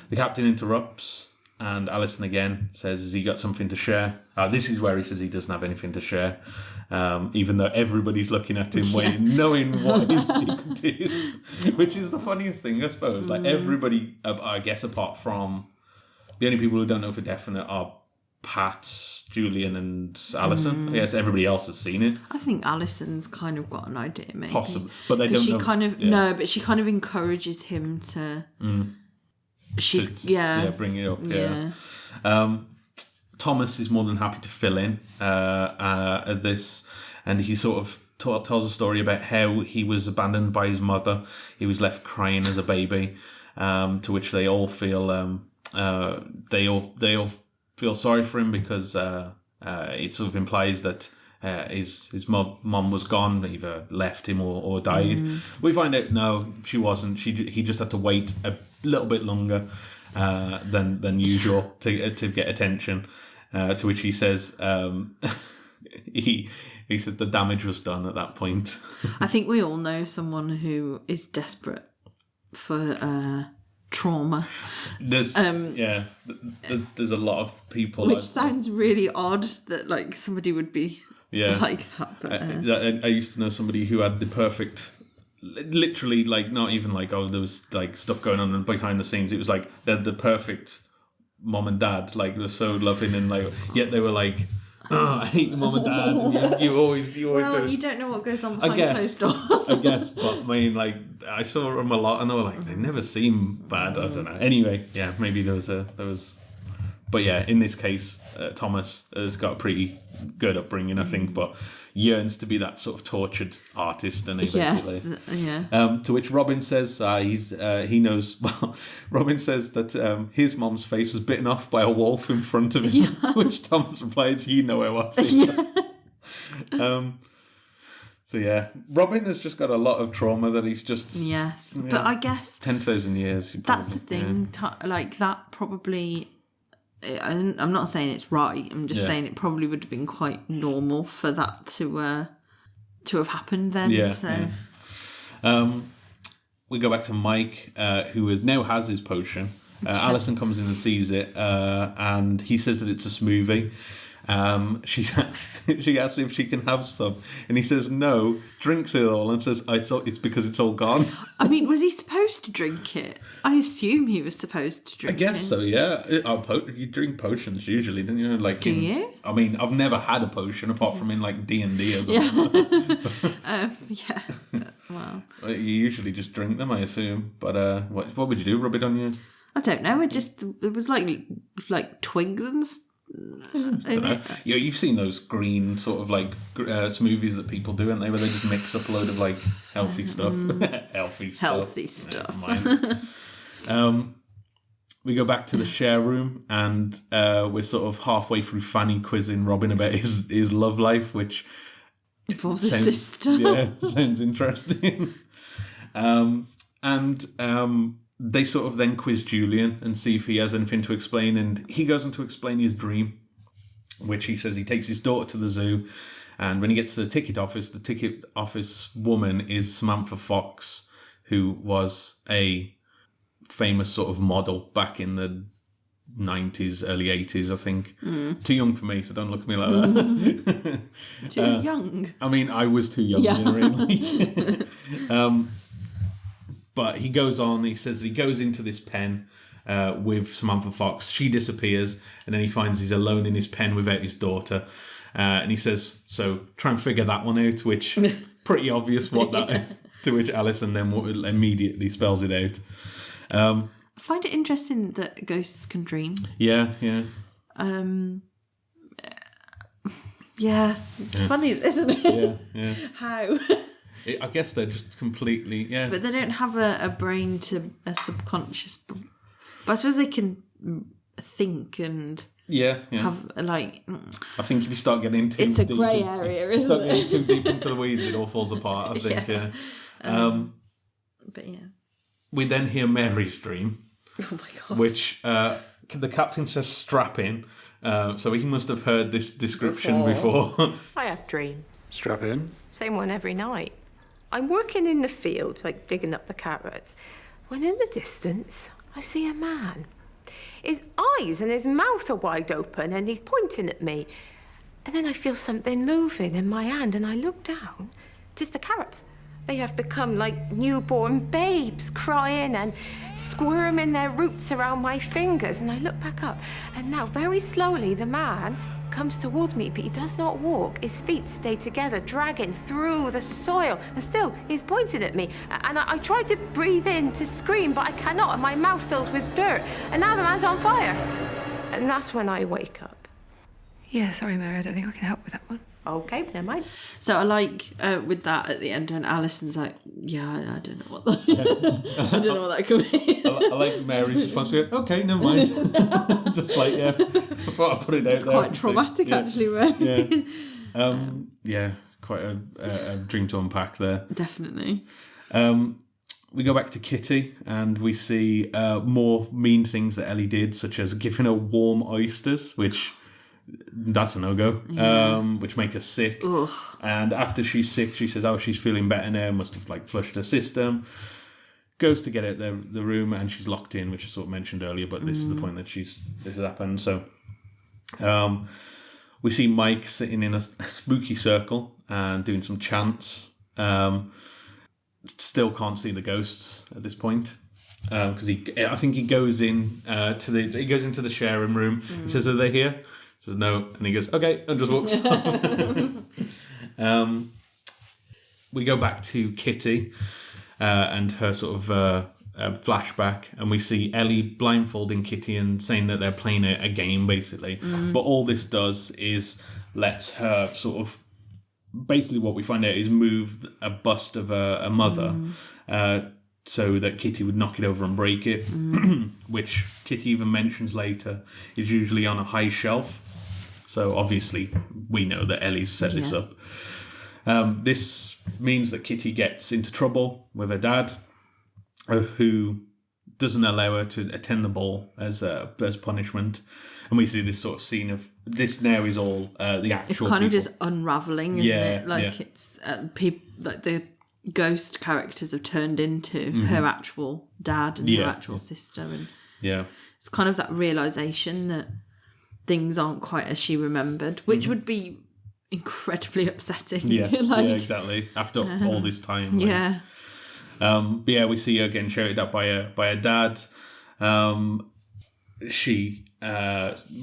The captain interrupts, and Alison again says, has he got something to share? This is where he says he doesn't have anything to share, even though everybody's looking at him, waiting, knowing what his secret is, which is the funniest thing, I suppose. Like, everybody, I guess, apart from the only people who don't know for definite are Pat, Julian, and Alison. I guess everybody else has seen it. I think Alison's kind of got an idea, maybe. Possibly, but they don't know. No, but she kind of encourages him to... She's bring it up. Yeah. Thomas is more than happy to fill in at this, and he sort of tells a story about how he was abandoned by his mother. He was left crying as a baby, to which they all feel they all feel sorry for him, because it sort of implies that his mom was gone, either left him or died. We find out no, she wasn't. He just had to wait a little bit longer than usual to get attention. To which he says he said the damage was done at that point. I think we all know someone who is desperate for trauma. There's there's a lot of people, which sounds really odd that like somebody would be like that. But I used to know somebody who had the perfect, literally, like, not even like, oh, there was like stuff going on behind the scenes. It was like they had the perfect mom and dad, like, were so loving, and like, yet they were like, oh, I hate mom and dad. And you always well, do. You don't know what goes on behind closed doors. I guess, but I mean, like, I saw them a lot, and they were like, they never seem bad. I don't know. Anyway, yeah, maybe there was, but yeah, in this case, Thomas has got a pretty good upbringing, I think, but yearns to be that sort of tortured artist, and basically, to which Robin says he knows. Well, Robin says that his mom's face was bitten off by a wolf in front of him. To which Thomas replies, "You know how I feel." So yeah, Robin has just got a lot of trauma that he's just but I guess 10,000 years. That's the thing. Like that probably. I'm not saying it's right. I'm just saying it probably would have been quite normal for that to have happened then. We go back to Mike, who now has his potion. Alison comes in and sees it, and he says that it's a smoothie. She asks if she can have some, and he says no, drinks it all, and says it's because it's all gone. I mean, was he supposed to drink it? I assume he was supposed to drink it. I guess so, yeah. You drink potions usually, don't you? Like, do you? I mean, I've never had a potion apart from in like D&D or something. Yeah. Wow. You usually just drink them, I assume. But what would you do? Rub it on you? I don't know. It was like twigs and stuff. Yeah, you've seen those green sort of like smoothies that people do, aren't they? Where they just mix up a load of like healthy stuff. Healthy stuff. We go back to the share room, and we're sort of halfway through Fanny quizzing Robin about his love life, which involves a sister. Yeah, sounds interesting. They sort of then quiz Julian and see if he has anything to explain, and he goes on to explain his dream, which he says he takes his daughter to the zoo, and when he gets to the ticket office woman is Samantha Fox, who was a famous sort of model back in the 90s, early 80s, I think. Too young for me, so don't look at me like that. Too young. I mean, I was too young, really. But he goes on, he says that he goes into this pen with Samantha Fox. She disappears, and then he finds he's alone in his pen without his daughter. And he says, so try and figure that one out, which pretty obvious what that... To which Alison then immediately spells it out. I find it interesting that ghosts can dream. Yeah. Yeah, it's funny, isn't it? Yeah. How? I guess they're just completely, But they don't have a brain to a subconscious. But I suppose they can think and have like. I think if you start getting into it's a grey area, isn't it? Start getting too deep into the weeds, it all falls apart. I think, But yeah. We then hear Mary's dream. Oh my god! Which the captain says strap in, so he must have heard this description before. I have dreams. Strap in. Same one every night. I'm working in the field, like digging up the carrots, when in the distance I see a man. His eyes and his mouth are wide open and he's pointing at me. And then I feel something moving in my hand and I look down. 'Tis the carrots. They have become like newborn babes, crying and squirming their roots around my fingers. And I look back up, and now very slowly the man comes towards me, but he does not walk. His feet stay together, dragging through the soil, and still he's pointing at me. And I try to breathe in to scream, but I cannot, and my mouth fills with dirt. And now the man's on fire. And that's when I wake up. Yeah, sorry, Mary, I don't think I can help with that one. Okay, never mind. So I like with that at the end, and Alison's like, I don't know what that. I don't know what that could be. I like Mary's response to it. Okay, never mind. Just like I thought I'd put it out It's there. quite traumatic, actually, Mary. Quite a dream to unpack there. Definitely. We go back to Kitty, and we see more mean things that Ellie did, such as giving her warm oysters, which. That's a no-go, which make her sick. Ugh. And after she's sick, she says, she's feeling better now, must have flushed her system. Goes to get out the room, and she's locked in, which I sort of mentioned earlier, but this is the point that this has happened. So we see Mike sitting in a spooky circle and doing some chants. Still can't see the ghosts at this point. Because I think he goes into the sharing room and says, "Are they here?" Says no, and he goes, "Okay," and just walks off. We go back to Kitty and her sort of flashback, and we see Ellie blindfolding Kitty and saying that they're playing a game, basically. But all this does is lets her sort of basically what we find out is move a bust of a mother. So that Kitty would knock it over and break it, which Kitty even mentions later is usually on a high shelf. So obviously we know that Ellie's set this up. This means that Kitty gets into trouble with her dad, who doesn't allow her to attend the ball as punishment. And we see this sort of scene of this now is all the actual. It's kind of just unraveling, isn't it? Like it's people like the ghost characters have turned into her actual dad and her actual sister, and it's kind of that realization that things aren't quite as she remembered, which would be incredibly upsetting. Yes, Like, yeah, exactly. After all this time. Like, yeah. But yeah, we see her getting shouted at by her dad.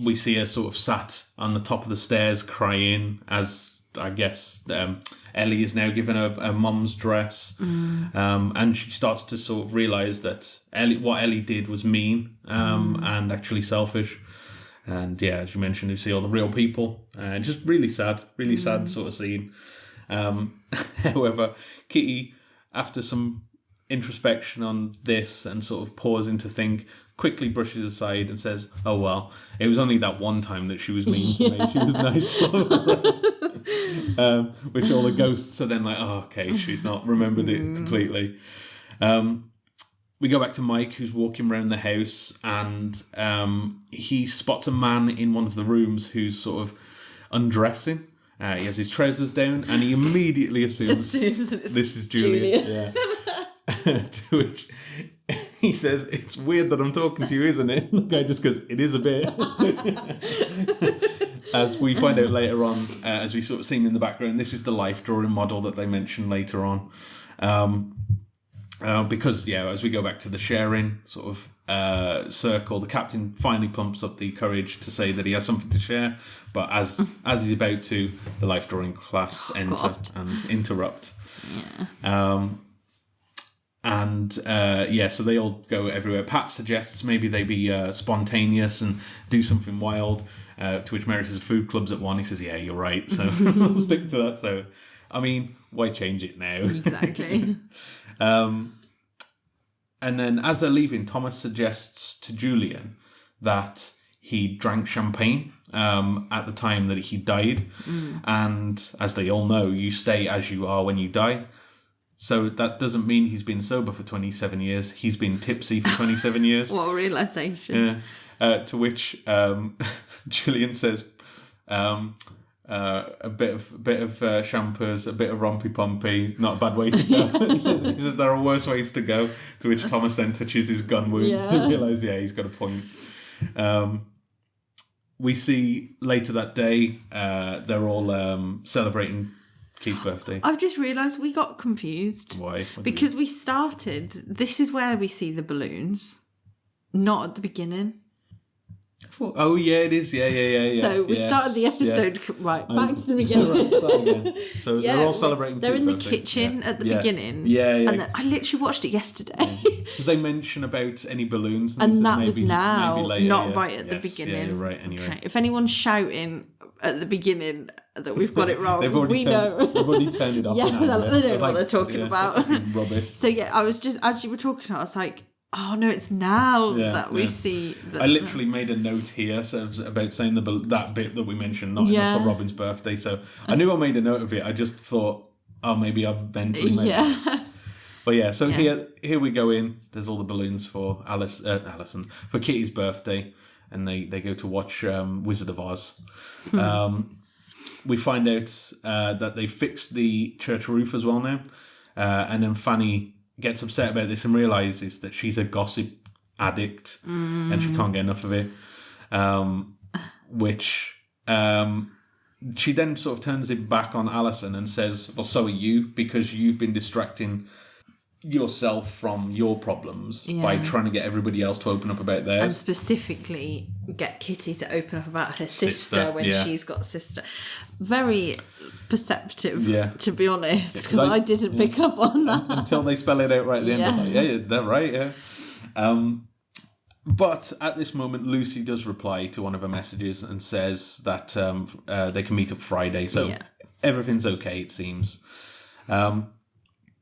We see her sort of sat on the top of the stairs crying as, I guess, Ellie is now given her mum's dress. And she starts to sort of realise that what Ellie did was mean and actually selfish. And yeah, as you mentioned, you see all the real people. Just really sad sort of scene. However, Kitty, after some introspection on this and sort of pausing to think, quickly brushes aside and says, "Oh well, it was only that one time that she was mean to me. She was nice." Which all the ghosts are then like, "Oh, okay, she's not remembered it completely." We go back to Mike, who's walking around the house, and he spots a man in one of the rooms who's sort of undressing. He has his trousers down, and he immediately assumes this is Julian. Yeah. To which he says, "It's weird that I'm talking to you, isn't it?" The guy just goes, "It is a bit." As we find out later on, as we sort of see him in the background, this is the life drawing model that they mention later on. Because, yeah, as we go back to the sharing sort of circle, the captain finally pumps up the courage to say that he has something to share. But as he's about to, the life drawing class enter and interrupt. Yeah. So they all go everywhere. Pat suggests maybe they be spontaneous and do something wild, to which Merrick says food clubs at 1. He says, "Yeah, you're right, so we'll stick to that." So, I mean, why change it now? Exactly. And then as they're leaving, Thomas suggests to Julian that he drank champagne at the time that he died. And as they all know, you stay as you are when you die. So that doesn't mean he's been sober for 27 years. He's been tipsy for 27 years. What a realisation. Yeah. To which Julian says, a bit of shampoos, a bit of rompy pompy, not a bad way to go. he says there are worse ways to go. To which Thomas then touches his gun wounds to realise, he's got a point. We see later that day, they're all celebrating Keith's birthday. I've just realised we got confused. Why? Because we started, this is where we see the balloons, not at the beginning. Oh yeah, it is. Yeah. So we started the episode back to the beginning. So they're all celebrating. They're in the birthday. kitchen at the beginning. Yeah. And then I literally watched it yesterday. Because they mention about any balloons, and that maybe, was now, maybe later, not right at the beginning. Yeah, you're right. Anyway, okay. If anyone's shouting at the beginning that we've got it wrong, we know. They've already turned it off. They don't know what they're talking about. Rubbish. So yeah, I was just, as you were talking, I was like, oh no, it's now that we see. I literally made a note here about saying that bit that we mentioned, not enough for Robin's birthday. So I knew I made a note of it. I just thought, oh, maybe I've mentally made it. But yeah, so here we go in. There's all the balloons for Alison, for Kitty's birthday. And they go to watch Wizard of Oz. We find out that they fixed the church roof as well now. And then Fanny gets upset about this and realises that she's a gossip addict and she can't get enough of it. Which she then sort of turns it back on Alison and says, well, so are you, because you've been distracting yourself from your problems by trying to get everybody else to open up about theirs. And specifically get Kitty to open up about her sister when she's got a sister. Very perceptive, to be honest, because I didn't pick up on that. Until they spell it out right at the end. I was like, they're right, But at this moment, Lucy does reply to one of her messages and says that they can meet up Friday, so everything's okay, it seems.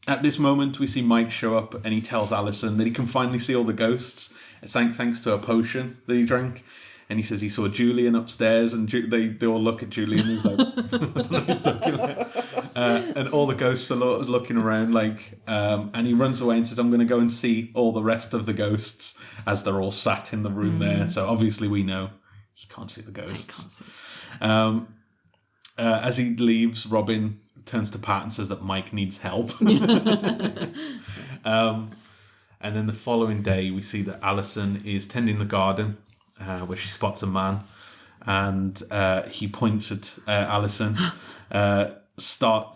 At this moment, we see Mike show up and he tells Alison that he can finally see all the ghosts, thanks to a potion that he drank. And he says he saw Julian upstairs and they all look at Julian and he's like, I don't know what he's talking about. And all the ghosts are looking around and he runs away and says, I'm going to go and see all the rest of the ghosts as they're all sat in the room there. So obviously we know he can't see the ghosts. As he leaves, Robin turns to Pat and says that Mike needs help. And then the following day, we see that Alison is tending the garden, where she spots a man. and he points at Alison.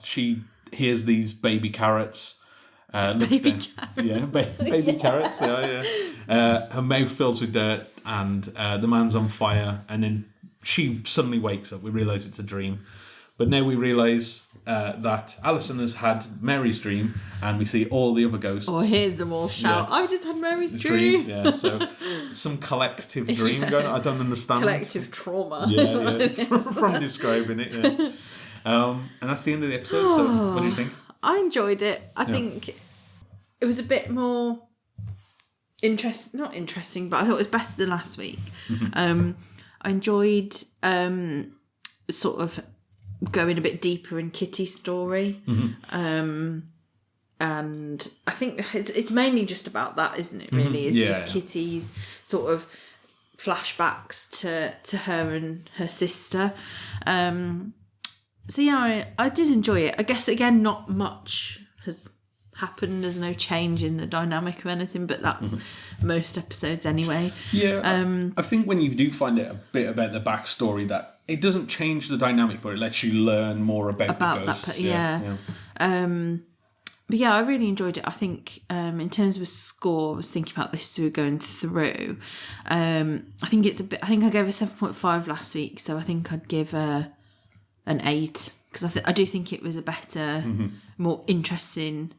She hears these baby carrots. Baby carrots. Yeah. Her mouth fills with dirt, and the man's on fire. And then she suddenly wakes up. We realise it's a dream, but now we realise that Alison has had Mary's dream, and we see all the other ghosts. Or hear them all shout, Yeah. I've just had Mary's dream. Yeah, so some collective dream going on. I don't understand. Collective trauma. Yeah. From describing it, yeah. And that's the end of the episode, so what do you think? I enjoyed it. I think it was a bit more not interesting, but I thought it was better than last week. I enjoyed sort of going a bit deeper in Kitty's story. And I think it's mainly just about that, isn't it, really? It's just Kitty's sort of flashbacks to her and her sister. So yeah, I did enjoy it. I guess, again, not much has happened. There's no change in the dynamic of anything, but that's most episodes anyway. Yeah, I think when you do find out a bit about the backstory, that it doesn't change the dynamic, but it lets you learn more about the ghosts. But yeah, I really enjoyed it. I think in terms of a score, I was thinking about this as we were going through. I think it's a bit. I think I gave a 7.5 last week, so I think I'd give an 8, because I do think it was a better, more interesting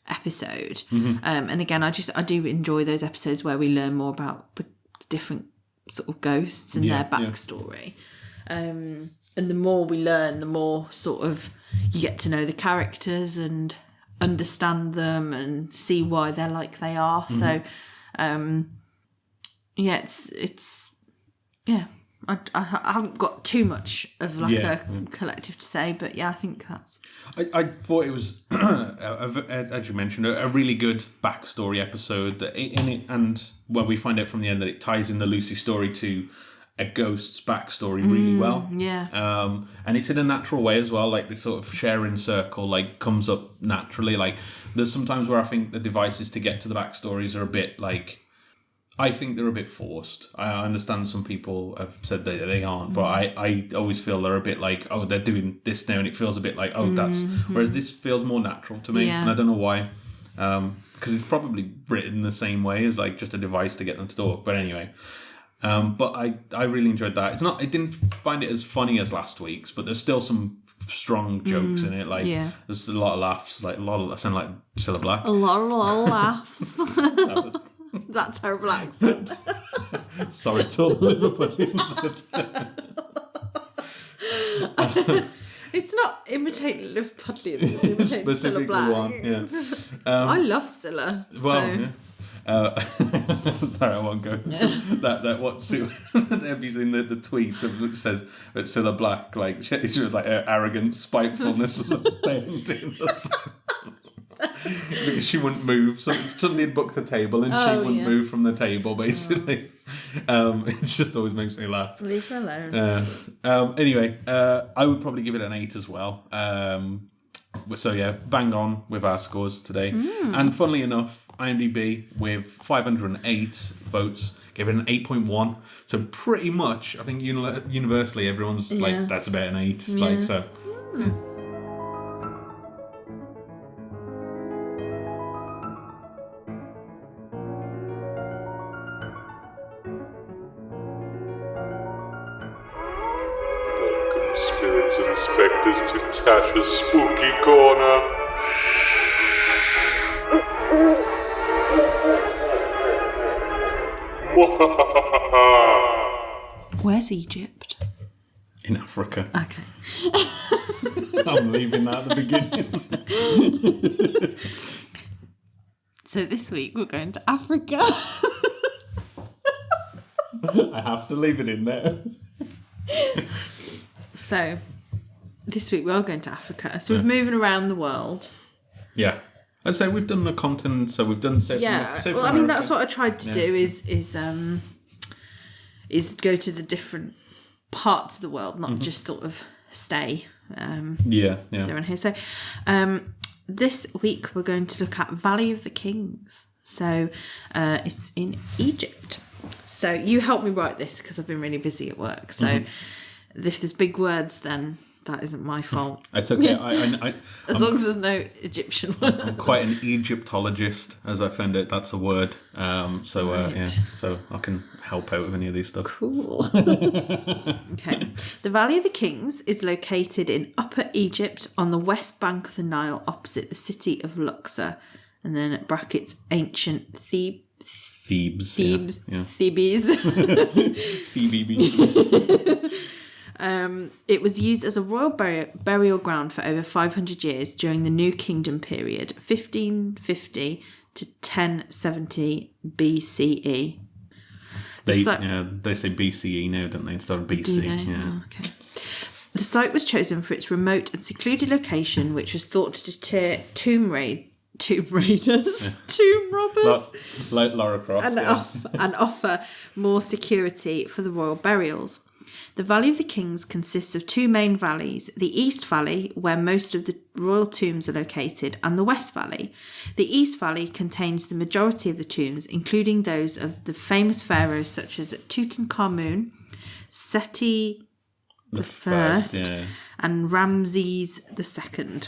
episode. And again, I do enjoy those episodes where we learn more about the different sort of ghosts and their backstory. And the more we learn, the more sort of you get to know the characters and understand them and see why they're like they are. So it's I haven't got too much of a collective to say, but yeah, I think that's... I thought it was, as you mentioned, a really good backstory episode, and when we find out from the end that it ties in the Lucy story to a ghost's backstory really well. Yeah. And it's in a natural way as well, like this sort of sharing circle like comes up naturally. Like there's sometimes where I think the devices to get to the backstories are a bit like, I think they're a bit forced. I understand some people have said that they aren't, but I always feel they're a bit like, oh, they're doing this now, and it feels a bit like, oh, that's... Whereas this feels more natural to me, and I don't know why. Because it's probably written the same way as like just a device to get them to talk. But anyway, but I really enjoyed that. I didn't find it as funny as last week's, but there's still some strong jokes in it. Like there's a lot of laughs. Like I sound like Cilla Black. A lot of laughs. That's her black accent. Sorry to all the Liverpoolians. It's not imitating Liverpoolians, it's imitating Cilla Black. One, yeah. I love Cilla. Well, sorry, I won't go into that. What's it? Have you seen the tweet which says that Cilla Black, like she was like arrogant spitefulness was sustained in us. Because she wouldn't move. Suddenly had booked a table and she wouldn't move from the table, basically. It just always makes me laugh. Leave her alone. Anyway, I would probably give it an 8 as well. So yeah, bang on with our scores today. And funnily enough, IMDb with 508 votes gave it an 8.1. So pretty much, I think universally everyone's like, that's about an 8. Yeah. Like so. Yeah. Spirits and spectres to Tasha's spooky corner. Where's Egypt? In Africa. Okay. I'm leaving that at the beginning. So this week we're going to Africa. I have to leave it in there. So this week we are going to Africa. So we're moving around the world. Yeah. I'd say we've done the continent, so we've done South Well, I mean, that's what I tried to do is go to the different parts of the world, not just sort of stay. There and here. So this week we're going to look at Valley of the Kings. So it's in Egypt. So you helped me write this because I've been really busy at work. So if there's big words, then that isn't my fault. It's okay. As long as there's no Egyptian words. I'm quite an Egyptologist, as I found out that's a word. So I can help out with any of these stuff. Cool. Okay. The Valley of the Kings is located in Upper Egypt on the west bank of the Nile, opposite the city of Luxor, and then at brackets ancient Thebes. Thebes. Yeah. Thebes. Thebes. It was used as a royal burial ground for over 500 years during the New Kingdom period, 1550 to 1070 BCE. They say BCE now, don't they, instead of BC? Yeah. Okay. The site was chosen for its remote and secluded location, which was thought to deter tomb raiders, tomb robbers, like Lara Croft, and offer more security for the royal burials. The Valley of the Kings consists of two main valleys, the East Valley, where most of the royal tombs are located, and the West Valley. The East Valley contains the majority of the tombs, including those of the famous pharaohs such as Tutankhamun, Seti I, and Ramses II.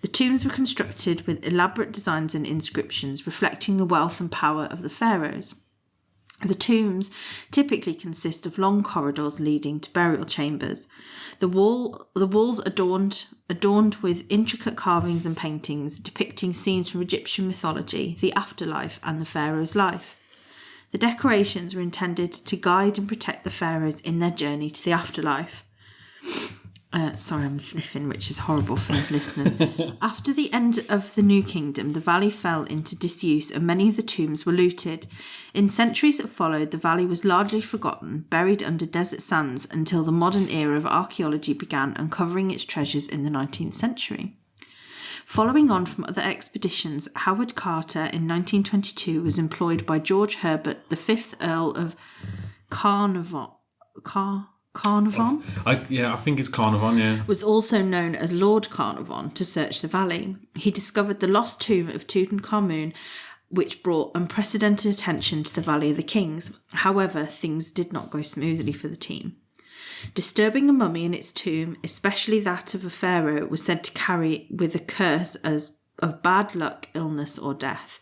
The tombs were constructed with elaborate designs and inscriptions reflecting the wealth and power of the pharaohs. The tombs typically consist of long corridors leading to burial chambers. The walls adorned with intricate carvings and paintings depicting scenes from Egyptian mythology, the afterlife, and the pharaoh's life. The decorations were intended to guide and protect the pharaohs in their journey to the afterlife. Sorry, I'm sniffing, which is horrible for listeners. After the end of the New Kingdom, the valley fell into disuse and many of the tombs were looted. In centuries that followed, the valley was largely forgotten, buried under desert sands until the modern era of archaeology began uncovering its treasures in the 19th century. Following on from other expeditions, Howard Carter in 1922 was employed by George Herbert, the 5th Earl of Carnarvon. I think it's Carnarvon, yeah. Was also known as Lord Carnarvon to search the valley. He discovered the lost tomb of Tutankhamun, which brought unprecedented attention to the Valley of the Kings. However, things did not go smoothly for the team. Disturbing a mummy in its tomb, especially that of a pharaoh, was said to carry with a curse of bad luck, illness, or death.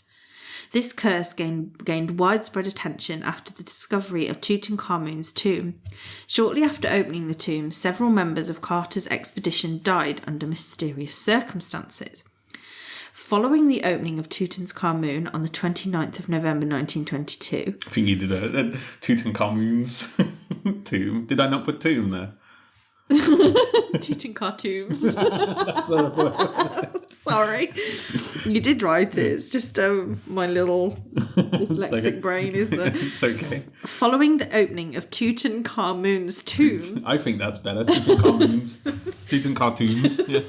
This curse gained widespread attention after the discovery of Tutankhamun's tomb. Shortly after opening the tomb, several members of Carter's expedition died under mysterious circumstances. Following the opening of Tutankhamun on the 29th of November 1922... I think you did Tutankhamun's tomb. Did I not put tomb there? Tutankhamun's. Sorry. You did write it. It's just my little dyslexic brain is there. It's okay. Following the opening of Tutankhamun's tomb... I think that's better. Tutankhamun's. Tutankhamun's. Yeah.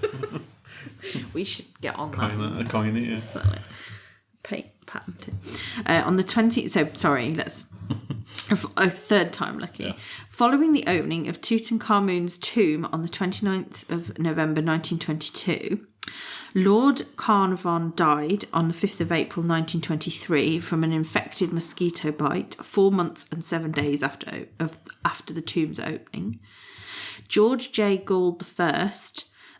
We should get on that. Coin it, yeah. So, patent it. On the 20th... So, sorry, let's... A third time lucky. Yeah. Following the opening of Tutankhamun's tomb on the 29th of November 1922, Lord Carnarvon died on the 5th of April 1923 from an infected mosquito bite 4 months and 7 days after the tomb's opening. George J. Gould I,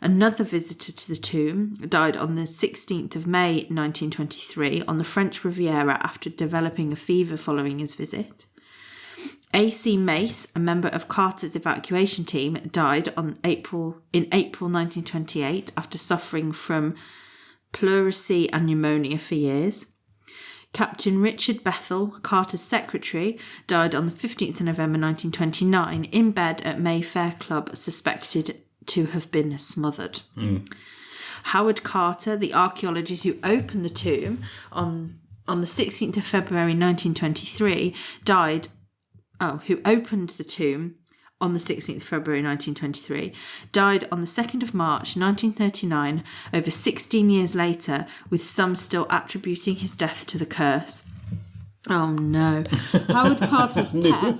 another visitor to the tomb, died on the 16th of May 1923 on the French Riviera after developing a fever following his visit. A.C. Mace, a member of Carter's evacuation team, died in April 1928 after suffering from pleurisy and pneumonia for years. Captain Richard Bethel, Carter's secretary, died on the 15th of November 1929 in bed at Mayfair Club, suspected to have been smothered. Howard Carter, the archaeologist who opened the tomb on the 16th of February 1923, who opened the tomb on the 16th of February 1923, died on the 2nd of March 1939, over 16 years later, with some still attributing his death to the curse. Oh no. Howard Carter's pet.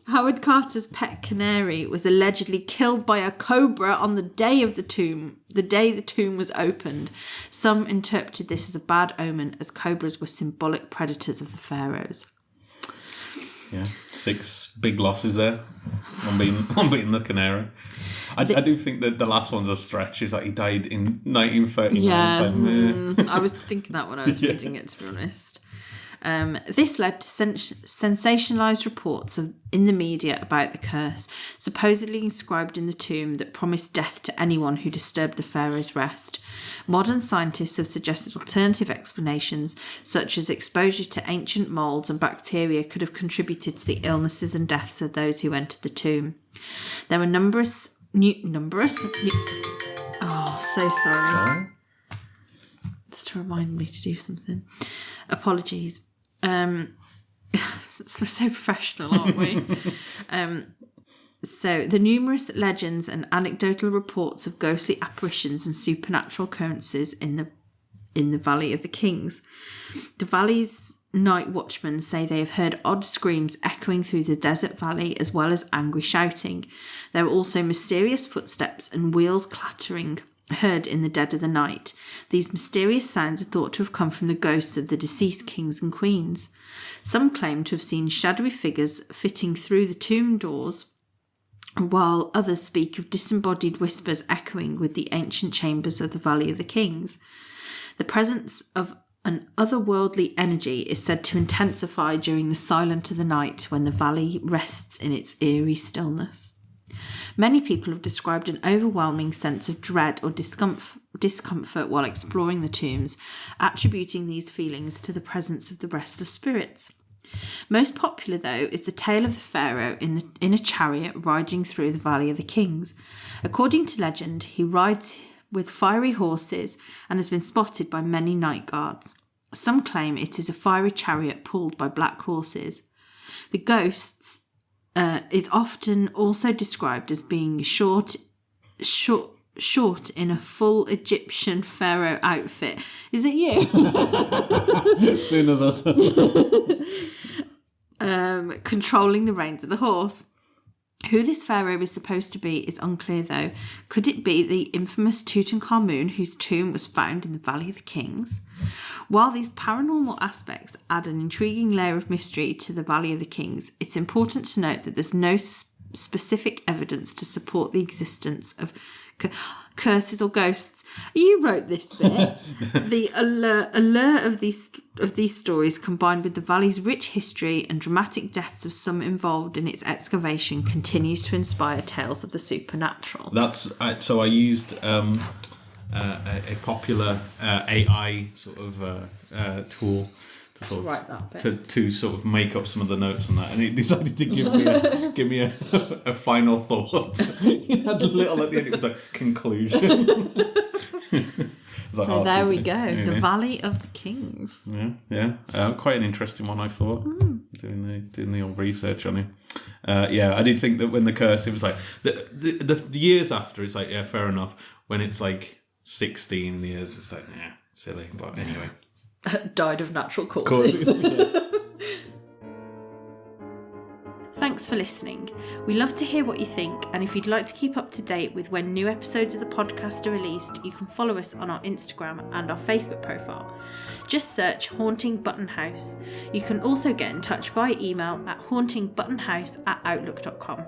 Howard Carter's pet canary was allegedly killed by a cobra on the day the tomb was opened. Some interpreted this as a bad omen, as cobras were symbolic predators of the pharaohs. Yeah, 6 big losses there. One being the canary. I do think that the last one's a stretch. It's like he died in 1939. Yeah, I was thinking that when I was reading it, to be honest. This led to sensationalised reports in the media about the curse, supposedly inscribed in the tomb, that promised death to anyone who disturbed the pharaoh's rest. Modern scientists have suggested alternative explanations, such as exposure to ancient moulds and bacteria could have contributed to the illnesses and deaths of those who entered the tomb. There were numerous. Oh, so sorry. It's to remind me to do something. Apologies. We're so professional, aren't we? So the numerous legends and anecdotal reports of ghostly apparitions and supernatural occurrences in the Valley of the Kings. The valley's night watchmen say they have heard odd screams echoing through the desert valley, as well as angry shouting. There are also mysterious footsteps and wheels clattering heard in the dead of the night. These mysterious sounds are thought to have come from the ghosts of the deceased kings and queens. Some claim to have seen shadowy figures fitting through the tomb doors, while others speak of disembodied whispers echoing with the ancient chambers of the Valley of the Kings. The presence of an otherworldly energy is said to intensify during the silence of the night, when the valley rests in its eerie stillness. Many people have described an overwhelming sense of dread or discomfort while exploring the tombs, attributing these feelings to the presence of the restless spirits. Most popular, though, is the tale of the pharaoh in a chariot riding through the Valley of the Kings. According to legend, he rides with fiery horses and has been spotted by many night guards. Some claim it is a fiery chariot pulled by black horses. The ghosts is often also described as being short in a full Egyptian pharaoh outfit. Is it you? As soon as I controlling the reins of the horse. Who this pharaoh is supposed to be is unclear, though. Could it be the infamous Tutankhamun, whose tomb was found in the Valley of the Kings? While these paranormal aspects add an intriguing layer of mystery to the Valley of the Kings, it's important to note that there's no specific evidence to support the existence of curses or ghosts. You wrote this bit. The allure of these stories, combined with the valley's rich history and dramatic deaths of some involved in its excavation, continues to inspire tales of the supernatural. So I used a popular AI sort of tool to sort of write that bit. To sort of make up some of the notes on that, and it decided to give me a final thought. It had a little at the end. It was like conclusion. So there we go. The Valley of the Kings. Yeah. Quite an interesting one, I thought. Doing the old research on it. I did think that when the curse, it was like the years after. It's like, yeah, fair enough. When it's like 16 years, it's like, yeah, silly. But anyway. Died of natural causes. Thanks for listening. We love to hear what you think, and if you'd like to keep up to date with when new episodes of the podcast are released, you can follow us on our Instagram and our Facebook profile. Just search Haunting Button House. You can also get in touch via email at hauntingbuttonhouse@outlook.com.